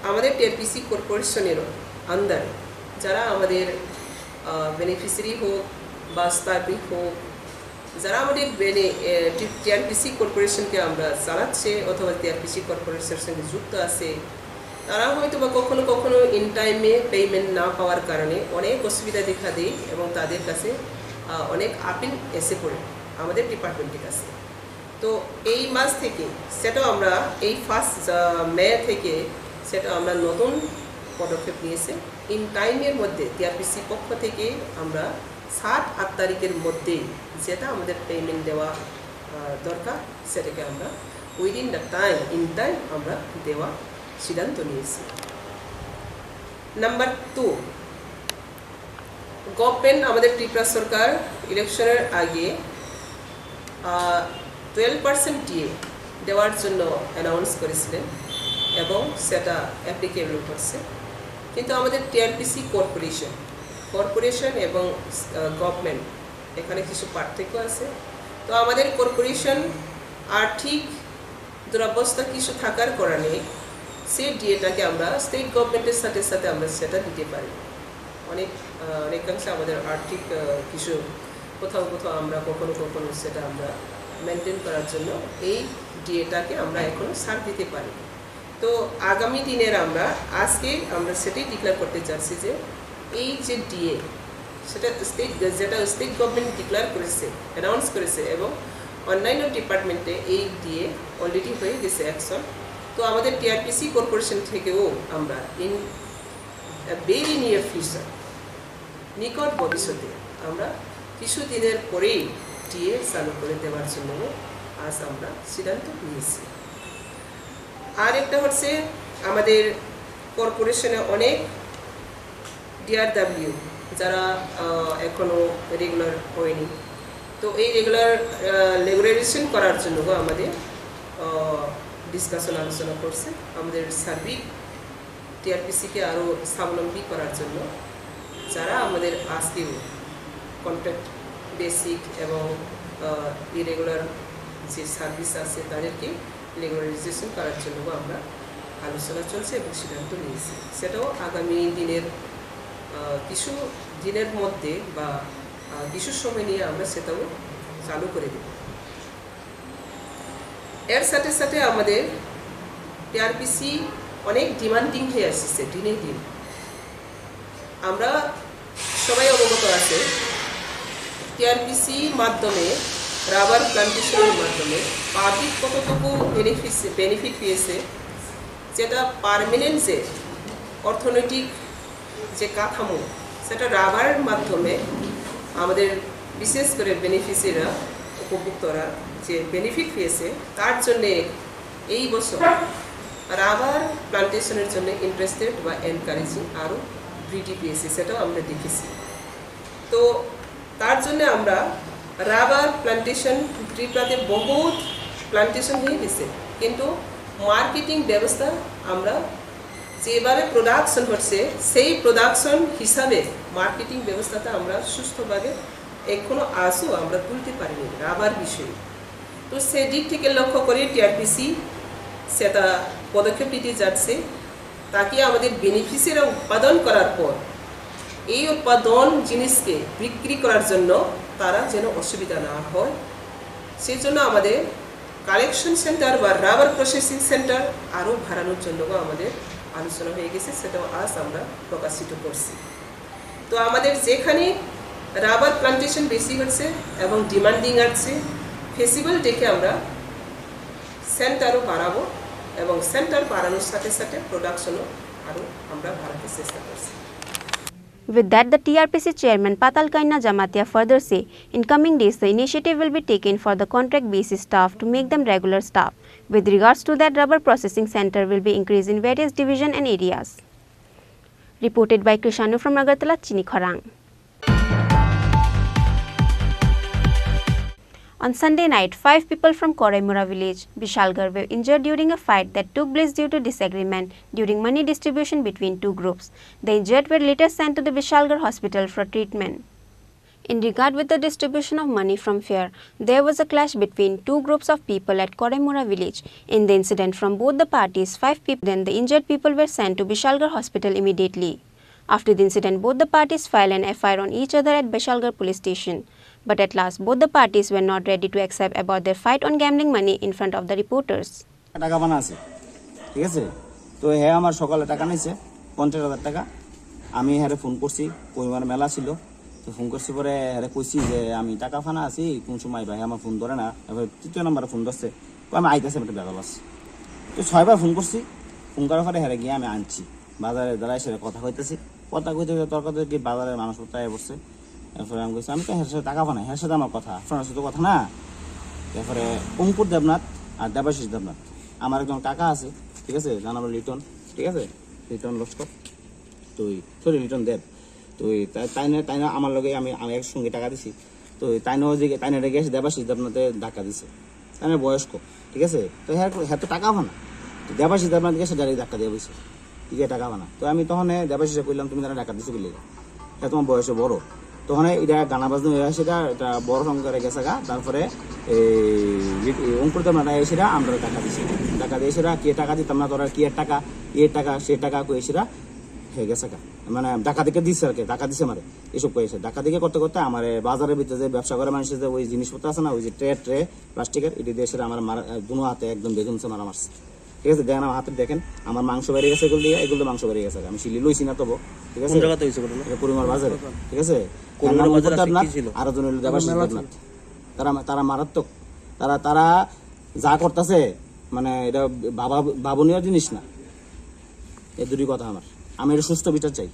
আমাদের টিআরপিসি কর্পোরেশনেরও আন্ডার যারা আমাদের বেনিফিশিয়ারি হোক বা স্টাফিক হোক যারা আমাদের টিআরপিসি কর্পোরেশনকে আমরা চালাচ্ছে অথবা টিআরপিসি কর্পোরেশনের সঙ্গে যুক্ত আছে তারা হয়তো বা কখনো কখনো ইন টাইমে পেমেন্ট না পাওয়ার কারণে অনেক অসুবিধা দেখা দেয় এবং তাদের কাছে অনেক আপিল এসে পড়ে আমাদের ডিপার্টমেন্টের কাছে তো এই মাস থেকে সেটাও আমরা এই ফার্স্ট মে থেকে সেটা আমরা নতুন পদক্ষেপ নিয়েছি ইন টাইমের মধ্যে টিআরপিসি পক্ষ থেকে আমরা 7-8 তারিখের মধ্যে যেটা আমাদের পেমেন্ট দেওয়া দরকার সেটাকে আমরা within the time in time আমরা দেওয়া সিদ্ধান্ত নিয়েছি নাম্বার 2 গভর্নমেন্ট আমাদের ত্রিপুরা সরকার ইলেকশনের আগে 12% ডিএ দেওয়ার জন্য অ্যানাউন্স করেছিলেন এবং সেটা অ্যাপ্লিকেবল করছে কিন্তু আমাদের টিআরপিসি কর্পোরেশন এবং গভর্নমেন্ট এখানে কিছু পার্থক্য আছে তো আমাদের কর্পোরেশন আর্থিক দুরবস্থা কিছু থাকার কারণে সেই ডিএটাকে আমরা স্টেট গভর্নমেন্টের সাথে সাথে আমরা সেটা দিতে পারি অনেকাংশে আমাদের আর্থিক কিছু কোথাও আমরা কখনো সেটা আমরা মেনটেন করার জন্য এই ডিএটাকে আমরা এখনো ছাড় দিতে পারি তো আগামী দিনের আজকে আমরা সেটাই ডিক্লেয়ার করতে চাচ্ছি যে এই যে ডিএ সেটা স্টেট গভর্নমেন্ট ডিক্লেয়ার করেছে অ্যানাউন্স করেছে এবং অন্যান্য ডিপার্টমেন্টে এই ডিএ অলরেডি হয়ে গেছে অ্যাকশন তো আমাদের টিআরপিসি কর্পোরেশন থেকেও আমরা ইন ভেরি নিয়ার ফিউচার নিকট ভবিষ্যতে আমরা কিছুদিনের পরেই ডিএ চালু করে দেওয়ার জন্য আজ আমরা সিদ্ধান্ত নিয়েছি আর একটা হচ্ছে আমাদের কর্পোরেশনে অনেক ডিআরডব্লিউ যারা এখনো রেগুলার হয়নি তো এই রেগুলারাইজেশন করার জন্য আমাদের ডিসকাশন আলোচনা করছে আমাদের সার্বিক টিআরপিসিকে আরও স্বাবলম্বী করার জন্য যারা আমাদের আজকেও কন্ট্রাক্ট বেসিক এবং ইরেগুলার যে সার্ভিস আছে তাদেরকে রেগুলারাইজেশন করার জন্য আমরা আলোচনা চলছে এবং সিদ্ধান্ত নিয়েছি সেটাও আগামী দিনের কিছু দিনের মধ্যে বা কিছু সময় নিয়ে আমরা সেটাও চালু করে দেব এর সাথে সাথে আমাদের টিআরপিসি অনেক ডিমান্ডিং হয়ে আসছে দিনে দিন। আমরা সবাই অবগত আছে টিআরপিসি মাধ্যমে রাবার প্লান্টেশনের মাধ্যমে পাবলিক কতটুকু বেনিফিট পেয়েছে, যেটা পার্মানেন্ট যে অর্থনৈতিক যে কাঠামো সেটা রাবারের মাধ্যমে আমাদের বিশেষ করে বেনিফিসিয়ারিরা উপভোক্তরা যে বেনিফিট পেয়েছে, তার জন্যে এই বছর রাবার প্লান্টেশনের জন্য ইন্টারেস্টেড বা এনকারেজিং আরও বৃদ্ধি পেয়েছে, সেটাও আমরা দেখেছি। তো তার জন্য আমরা রাবার প্লান্টেশন ত্রিপুরাতে বহুত প্লান্টেশন হয়ে গেছে, কিন্তু মার্কেটিং ব্যবস্থা আমরা যেভাবে প্রোডাকশন হচ্ছে সেই প্রোডাকশন হিসাবে মার্কেটিং ব্যবস্থাটা আমরা সুস্থভাবে এখনো আজও আমরা তুলতে পারিনি রাবার বিষয়ে। তো সেদিক থেকে লক্ষ্য করে টিআরপিসি সেটা পদক্ষেপ নিতে যাচ্ছে, তাকে আমাদের বেনিফিসিয়ারিরা উৎপাদন করার পর এই উৎপাদন জিনিসকে বিক্রি করার জন্য তারা যেন অসুবিধা না হয়, সেই জন্য আমাদের কালেকশন সেন্টার বা রাবার প্রসেসিং সেন্টার আরও বাড়ানোর জন্য আমাদের আলোচনা হয়ে গেছে, সেটাও আজ আমরা প্রকাশিত করছি। তো আমাদের যেখানে রাবার প্লান্টেশন বেশি হচ্ছে এবং ডিমান্ডিং আছে, ফেসিবল দেখে আমরা সেন্টারও বাড়াবো এবং সেন্টার বাড়ানোর সাথে সাথে প্রোডাকশনও আরও আমরা বাড়াতে চেষ্টা করছি। With that, the TRPC chairman Patal Kaina Jamatia further say, in coming days, the initiative will be taken for the contract basis staff to make them regular staff. With regards to that, rubber processing center will be increased in various divisions and areas. Reported by Krishanu from Agartala, Chini Khorang. On Sunday night, 5 people from Koraimura village, Bishalgarh, were injured during a fight that took place due to disagreement during money distribution between two groups. The injured were later sent to the Bishalgarh hospital for treatment. In regard with the distribution of money from fair, there was a clash between two groups of people at Koraimura village. In the incident, from both the parties, 5 people, then the injured people were sent to Bishalgarh hospital immediately. After the incident, both the parties filed an FIR on each other at Bishalgarh police station. But at last, both the parties were not ready to accept about their fight on gambling money in front of the reporters. টাকা বানা আছে, ঠিক আছে। তো হ্যাঁ আমার সকালে টাকা নিয়েছে 50,000 টাকা। আমি হ্যাঁ ফোন করছি, পরিমাণ মেলা ছিল, তো ফোন করছি পরে হ্যাঁ কইছি যে আমি টাকা ফানা আছি, কোন সময় ভাই আমার ফোন ধরে না, এবার তৃতীয় নম্বরে ফোন ধরছে, আমি আইতেছি একটা বেলা বাস। তো 6 বার ফোন করছি, ফোন করার পরে হ্যাঁ গিয়ে আমি আনছি বাজারে দাঁড়ায় সেটা কথা কইতেছি, কথা কইতে তর্ক কি বাজারের মানুষ উঠায় পড়ছে। এরপরে আমি কইছি আমি তো হ্যাঁ সাথে টাকা বানাই, হ্যাঁ সাথে আমার কথা, আপনার সাথে কথা না। এরপরে অঙ্কুর দেবনাথ আর দেবাশিস দেবনাথ, আমার একজন কাকা আছে, ঠিক আছে, জানা বলে লিটন, ঠিক আছে, লিটন লস্কর, তো সরি লিটন দেব, তো তাই না আমার লগে আমি একসঙ্গে টাকা দিছি। তো তাইনাও যে তাইনা গেছে দেবাশিস দেবনাথে ধাক্কা দিছে, তাইনা বয়স্ক, ঠিক আছে। তো হ্যাঁ তো টাকা বানা, তো দেবাশিস দেবনাথ গেছে গাড়ি ধাক্কা দিয়ে বসে, ঠিক আছে, টাকা বানা। তো আমি তখন দেবাশিসে কইলাম তুমি তারা টাকা দিছো বলে, হ্যাঁ তোমার বয়সে বড়, তখন এটা গানা বাজনা হয়ে সেটা এটা বড় সংখ্যারে গেছে গা। তারপরে অঙ্কুর দেবনাথ এসেরা আমরা টাকা দিছি, টাকা দিয়ে এসেরা কে টাকা দিতাম না, তোরা কি টাকা টাকা সে টাকা কয়েছিরা হয়ে গেছে গা, মানে টাকা দিকে দিচ্ছে আর কি, টাকা দিছে মারে এসব কয়েছে। টাকা দিকে করতে করতে আমার বাজারের ভিতরে যে ব্যবসা করে মানুষের যে ওই জিনিসপত্র আছে না, ওই যে ট্রে প্লাস্টিকের, এটি দিয়ে সেটা আমার দুনো হাতে একদম বেগুনছে মারা মারছে, ঠিক আছে। দেখেন আমার হাতে দেখেন আমার মাংস বেরিয়ে গেছে, এগুলো দিয়ে এগুলো মাংস বেরিয়ে গেছে, আমি শিলি লইছি না তবু, ঠিক আছে, পরিমার বাজারে, ঠিক আছে। আরো জন হইল দেবাশিস দেবনাথ, তারা মারাত্মক, তারা যা করতেছে মানে এটা ভাবনীয় জিনিস না। এই দুটি কথা আমার, আমি এটা সুস্থ বিচার চাই।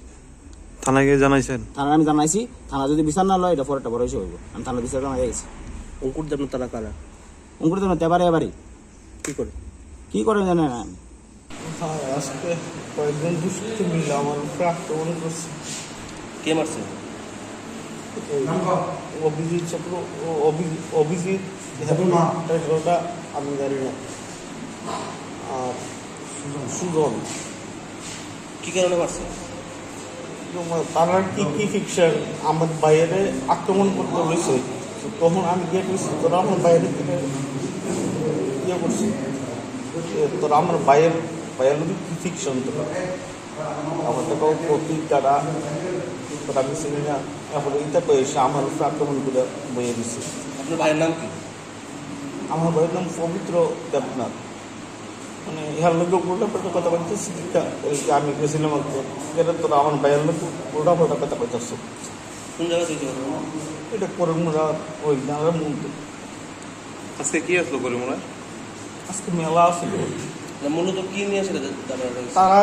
থানায় গিয়ে জানাইছেন? থানায় আমি জানাইছি, থানা যদি বিচার না লয় এটা পরে একটা বড় ইস্যু হইব। আমি থানা বিচার জানাই গেছি। অঙ্কুর দেবনাথ তারা কারা? অঙ্কুর দেবনাথ এবারে কি করে জানে না। আজকে কয়েকজন দুষ্কৃতী মিলে আমার উপরে আক্রমণ করছে। কে মারছে? অভিজিৎ চক্র, অভিজিৎ এগুলোটা আমি জানি না, আর সুজন। কি কারণে মারছে? তারা কি ফিকশন আমার বাইরে আক্রমণ করতে হয়েছে, তখন আমি গিয়ে করছি তোরা আমার বাইরে থেকে ইয়ে করছি, তোরা আমার বাইরের কি ফিকশন, তোরা আমার তো প্রতীক দ্বারা তোরা আমি চিনি না, এখন এইটা কয়েছে আমার উপরে আক্রমণ করে বইয়ে দিচ্ছে। আপনার ভাইয়ের নাম কি? আমার বাড়ির নাম পবিত্র দেবনাথ। মানে ইহার লোক উল্টা পাল্টা কথা বলতেছি, আমি গেছিলাম এটা তোরা আমার ভাইয়ের লোক উল্টা পাল্টা কথা কইতেছ। কোন জায়গা থেকে এটা করিমরা ওই গ্রামের মধ্যে। আজকে কি আসলো করিমরা? আজকে মেলা আসছিল। মূলত কি নিয়ে আসলে তারা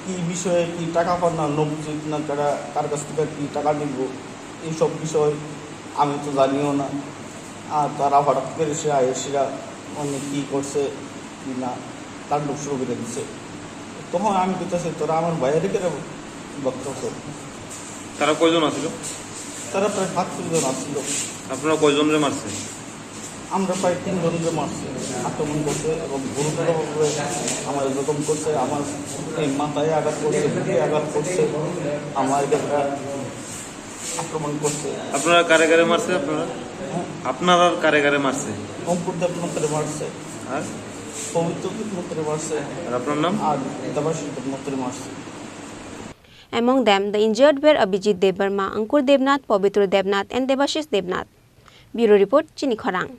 কি বিষয়ে কি টাকা পান না নবজিৎ না তারা কার কাছ থেকে কি টাকা নিব এইসব বিষয় আমি তো জানিও না। আর তারা হঠাৎ করে সে আয়েসিরা অনেক কী করছে কি না তাণ্ডব শুরু করে দিচ্ছে। তখন আমি বলতেছি তোরা আমার বাইরে কেন বক্তব্য। তারা কয়জন আসছিল? তারা প্রায় 7 জন আসছিল। আপনারা কয়জনরে মারছে? আমরা প্রায় 3 জনকে মারছে, আক্রমণ করছে এবং গুরুতরভাবে আমার এরকম করছে। আমার এই মাথায় আঘাত করছে, বুকে আঘাত করছে, আমার এটা আক্রমণ করছে। আপনারা কারে কারে মারছে? আপনারা কারে কারে মারছে? অঙ্কুর দেবনাথের মারছে আর পবিত্র দেবনাথের মারছে। আর আপনার নাম? আর দেবাশিস দেবনাথের মারছে। Among them, the injured were Abhijit Debarma, Ankur Devnath, Pavitra Devnath and Devashish Devnath. Bureau Report, Chini Khorang.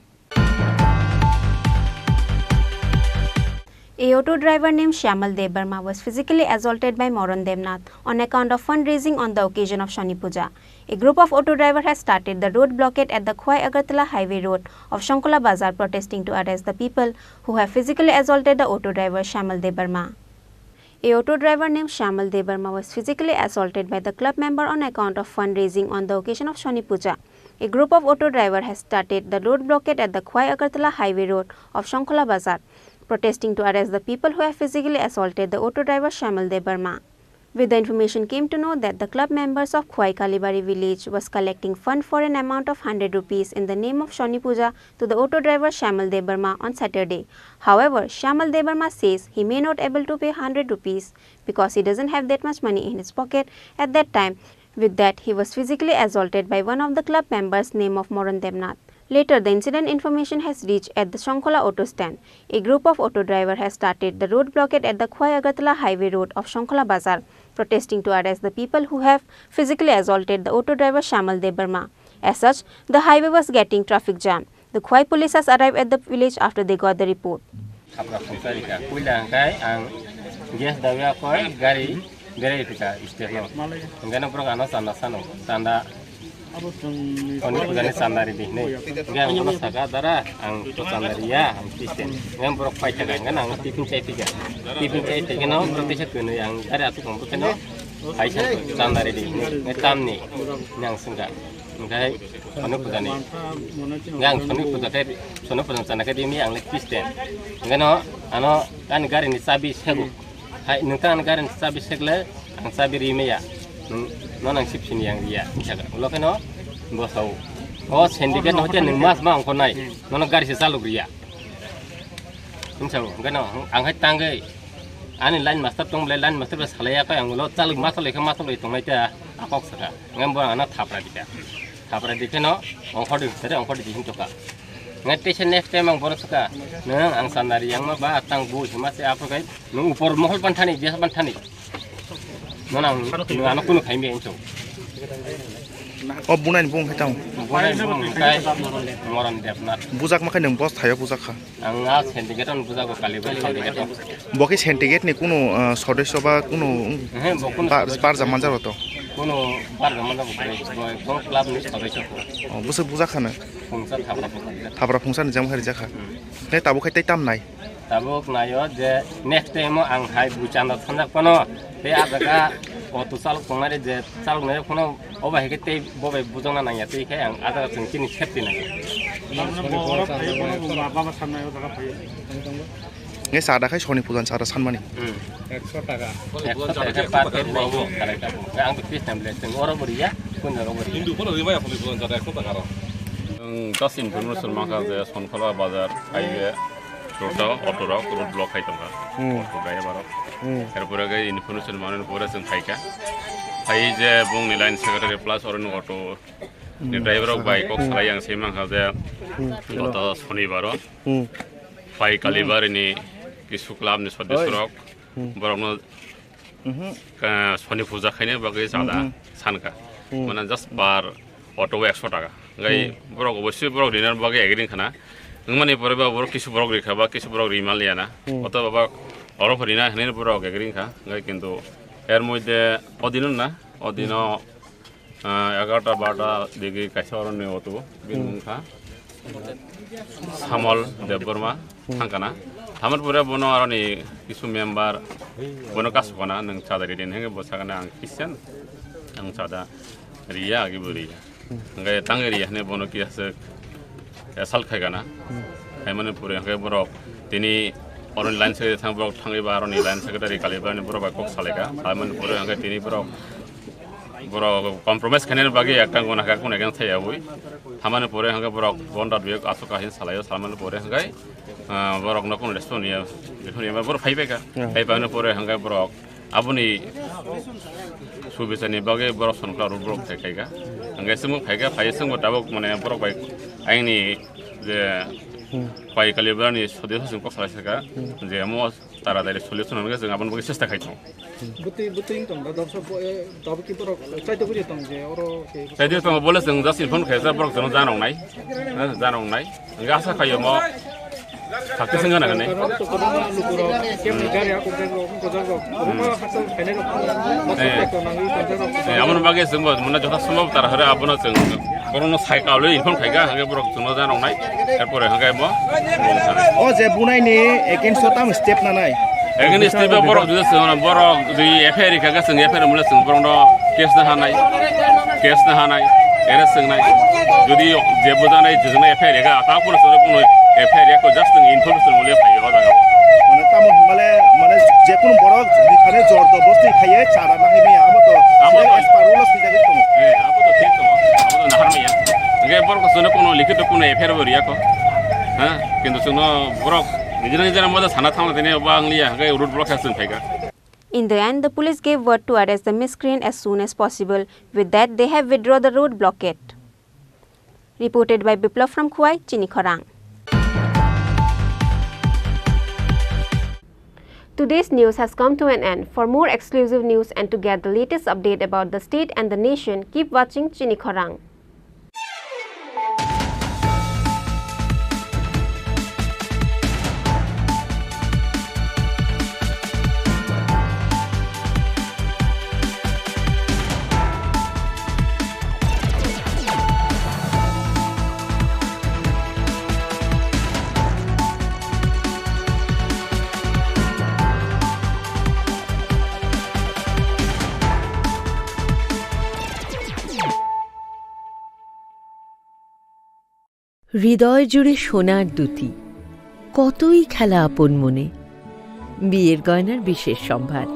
A auto driver named Shyamal Debarma was physically assaulted by Moran Devnath on account of fundraising on the occasion of Shani Puja. A group of auto drivers has started the road blockade at the Khwai Agartala Highway Road of Shankola Bazar protesting to arrest the people who have physically assaulted the auto driver Shyamal Debarma. A auto driver named Shyamal Debarma was physically assaulted by the club member on account of fundraising on the occasion of Shani Puja. A group of auto drivers has started the road blockade at the Khwai Agartala Highway Road of Shankola Bazar, protesting to arrest the people who have physically assaulted the auto driver Shyamal Debarma. With the information came to know that the club members of Khwai Kalibari village was collecting fund for an amount of 100 rupees in the name of Shani Puja to the auto driver Shyamal Debarma on Saturday. However, Shyamal Debarma says he may not able to pay 100 rupees because he doesn't have that much money in his pocket at that time. With that, he was physically assaulted by one of the club members name of Moran Devnath. Later, the incident information has reached at the Shankola auto stand. A group of auto drivers has started the road blockade at the Khwai Agartala Highway Road of Shankola Bazar, protesting to arrest the people who have physically assaulted the auto driver Shyamal Debarma. As such, the highway was getting traffic jam. The Khwai police has arrived at the village after they got the report. Oni pugani sandari di ne, gang kono saga dara, ang to sandari ya, ang Kristen, gang borok pai jaga, gang ang tipin cai tiga no, berarti saya kena yang ada aku komputer no, aisyah sandari di, ngetam ni, yang senggang, ngai kono pugani, gang kono pugani sandari di ni yang Kristen, gang no, ano kan negara ni sabi segu, hai nengkan negara ni sabi segle, ang sabi rime ya. Nonang sip sini yang dia, jaga. Ulo keno, bos tahu. Oh, sendirian hotel ni mas mang konai, nonang garis selalu dia. Insya Allah, keno, angkat tanggai. Ani lain master tong lain master bersalaya kau yang ulo selalu master tong itu apa saka. Ngambil anak thapra dia keno, angkor di sini juga. Ngerti next time ang boros saka, nang ang sandari yang mah bah tang bu cuma si apa kai, nung upor mohol pantani, biasa pantani. Nonang anak kuno kain biang itu. Oh bunan bung kita. Bunan bung kai Moran Devnath. Buzak makan yang bos thaya buzak kah? Angga sentiget on buzak Kalibari sentiget. Boki sentiget ni kuno sodesyo ba kuno bar zaman jaro to. Kuno bar zaman jaro bukan. Kuno club ni sodesyo. Oh buzak kana. Fungsan thapra fungsan jam hari jaka. Ne tabu kai tam nai. Tabuk nayo je next time ang hai bucanda sanjak kono. Te adaka auto saluk pengari je saluk nayo kono oba hekete bobe bujona nang ya te kai ang adaka sengkini safety nang. Nge sada kai Shani Pujan sada sanmani. 100 টাকা per page নাই correct ang tipis namble teng oro buriya kun oro buriya. Hindu pun riba ya Shani Pujan sada 100 টাকা. Just information maka je Shankola Bazar highway road auto road block hai tanga. Auto gaya baro. Erpore gaya information manen pore sen thaika. Hai je bung ni line secretary plus oron auto ni driver ok bike ok salai yang semang haje auto Shani baro. Khwai Kalibari ni kisu club ni sodesyo rok borok no Shani Puja khaine bagai sada sanka. Mana just bar auto 100 টাকা. Gai borok obossi borok dinar bagai agreeing khana মানে পরে বা বড় কিছু বড় রেখা বা কিছু বড় রিমালিয়া না অত বাবা অরফরি না হেনের বড় গেগরিং খা কিন্তু এর মধ্যে অদিন 11টা 12টা দিকে কাছে অরণ্য অত বিনখা সামল দেববর্মা থাকানা থামার পরে বনো আর কিছু মেম্বার বনো কাজ কনা নং চাঁদা রেডেন হেঙ্গে বসাগানা আং খ্রিস্টান আং চাঁদা রিয়া আগে বরিয়া হঙ্গে তাঙ্গে রিয়া হেনে বনো কি আছে সাল খাইগানা খাইমানে পরে হঙ্গে বরক তিনি অরণ্য লাইন সেক্রেটারি থাং বরক থাঙ্গিবা অরণ্য লাইন সেক্রেটারি কালিবানি বরক কক সালেকা খাইমানে পরে হঙ্গে তিনি বরক কম্প্রমাইজ খানের বাকি একটা গনাকা কোন এখান থাইয়া বই থামানে পরে হঙ্গে বরক বন্ডার বিয়ে আসকাহিন সালাইও সালমানে পরে হঙ্গে বরক নকোন রেস্টনিয়া দেখুন এবার বড় ফাইবেকা ফাইবানে পরে হঙ্গে বরক আপনি সুবিচানি বাগে বড় সনকা রুট বরক থাইকা হঙ্গেসমু ফাইকা ফাইসং তাবক মানে বরক বাই আইনি যে পাই কালিবানি সদস্য কক সালাইকা যে মো তাড়াতাড়ি সলিউশন হঙ্গে जों আপন বাগে চেষ্টা খাইছো Saya tu boleh sengaja silpon kerja berok jangan jangan naik, enggak asal kayu mau sakit sengaja nak ni. Amun bagi semua, mana jauh semua terhadap apa nak seng, kalau nak saya kalau silpon kerja, enggak berok jangan jangan naik, erpore enggak mau. Oh, je bunai ni, ekin sotam step nanai. Ekin step borok juga sengaja borok di FR kerja seng FR mulai seng borok do kes dah hanai, eres seng nai. Jadi je bukan nai, jadi nai FR kerja, apa pun seorang pun FR kerja just information mulai pakai hoda kamu. Mana tamu mana je pun borok di sana jor tu bosti kaya cara nak ini apa tu? Apa tu? Esparolos kita gitu. Apa tu ঠিক তো, apa tu nahar miya. Enggak borok seorang pun likit pun FR beri aku. কিন্তু শুনো borok নিজের মধ্যে থানা থামলে তিনি বাংলিয়া হাগে রুট ব্লক হাসন ফাইকা In the end, the police gave word to arrest the miscreant as soon as possible. With that, they have withdrawn the road blockade. Reported by Biplav from Khwai, Chini Khorang. Today's news has come to an end. For more exclusive news and to get the latest update about the state and the nation, keep watching Chini Khorang. হৃদয় জুড়ে সোনার দুটি কতই খেলা আপন মনে বিয়ের গয়নার বিশেষ সম্ভার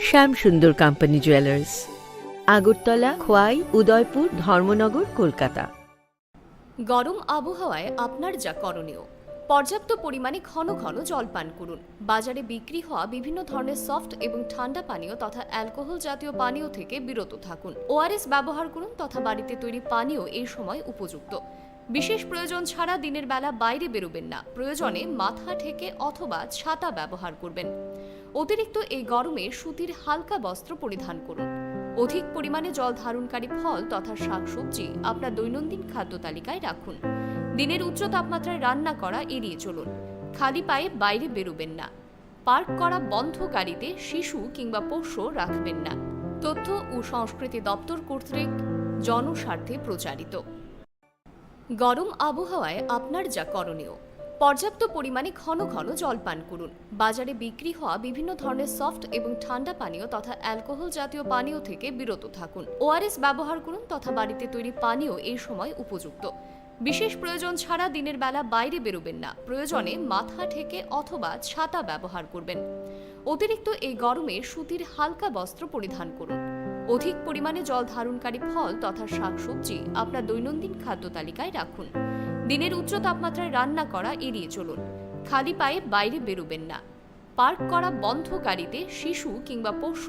শ্যাম সুন্দর কোম্পানি জুয়েলার্স আগরতলা খোয়াই উদয়পুর ধর্মনগর কলকাতা গরম আবহাওয়ায় আপনার যা করণীয় পর্যাপ্ত পরিমাণে ঘন ঘন জল পান করুন বাজারে বিক্রি হওয়া বিভিন্ন ধরনের সফট এবং ঠান্ডা পানীয় তথা অ্যালকোহল জাতীয় পানীয় থেকে বিরত থাকুন ওআরএস ব্যবহার করুন তথা বাড়িতে তৈরি পানীয় এই সময় উপযুক্ত বিশেষ প্রয়োজন ছাড়া দিনের বেলা বাইরে বেরোবেন না প্রয়োজনে মাথা ঢেকে অথবা ছাতা ব্যবহার করবেন অতিরিক্ত এই গরমে সুতির হালকা বস্ত্র পরিধান করুন অধিক পরিমাণে জল ধারণকারী ফল তথা শাকসবজি আপনার দৈনন্দিন খাদ্য তালিকায় রাখুন দিনের উচ্চ তাপমাত্রায় রান্না করা এড়িয়ে চলুন খালি পায়ে বাইরে বেরোবেন না পার্ক করা বন্ধ গাড়িতে শিশু কিংবা পোষ্য রাখবেন না তথ্য ও সংস্কৃতি দপ্তর কর্তৃক জনস্বার্থে প্রচারিত গরম আবহাওয়ায় আপনার যা করণীয় পর্যাপ্ত পরিমাণে ঘন ঘন জল পান করুন বাজারে বিক্রি হওয়া বিভিন্ন ধরনের সফট এবং ঠান্ডা পানীয় তথা অ্যালকোহল জাতীয় পানীয় থেকে বিরত থাকুন ওআরএস ব্যবহার করুন তথা বাড়িতে তৈরি পানীয় এই সময় উপযুক্ত বিশেষ প্রয়োজন ছাড়া দিনের বেলা বাইরে বেরোবেন না প্রয়োজনে মাথা ঢেকে অথবা ছাতা ব্যবহার করবেন অতিরিক্ত এই গরমে সুতির হালকা বস্ত্র পরিধান করুন অধিক পরিমাণে জল ধারণকারী ফল তথা শাকসবজি আপনার দৈনন্দিন খাদ্য তালিকায় রাখুন দিনের উচ্চ তাপমাত্রায় রান্না করা এড়িয়ে চলুন খালি পায়ে বাইরে বেরোবেন না পার্ক করা বন্ধ গাড়িতে শিশু কিংবা পোষ্য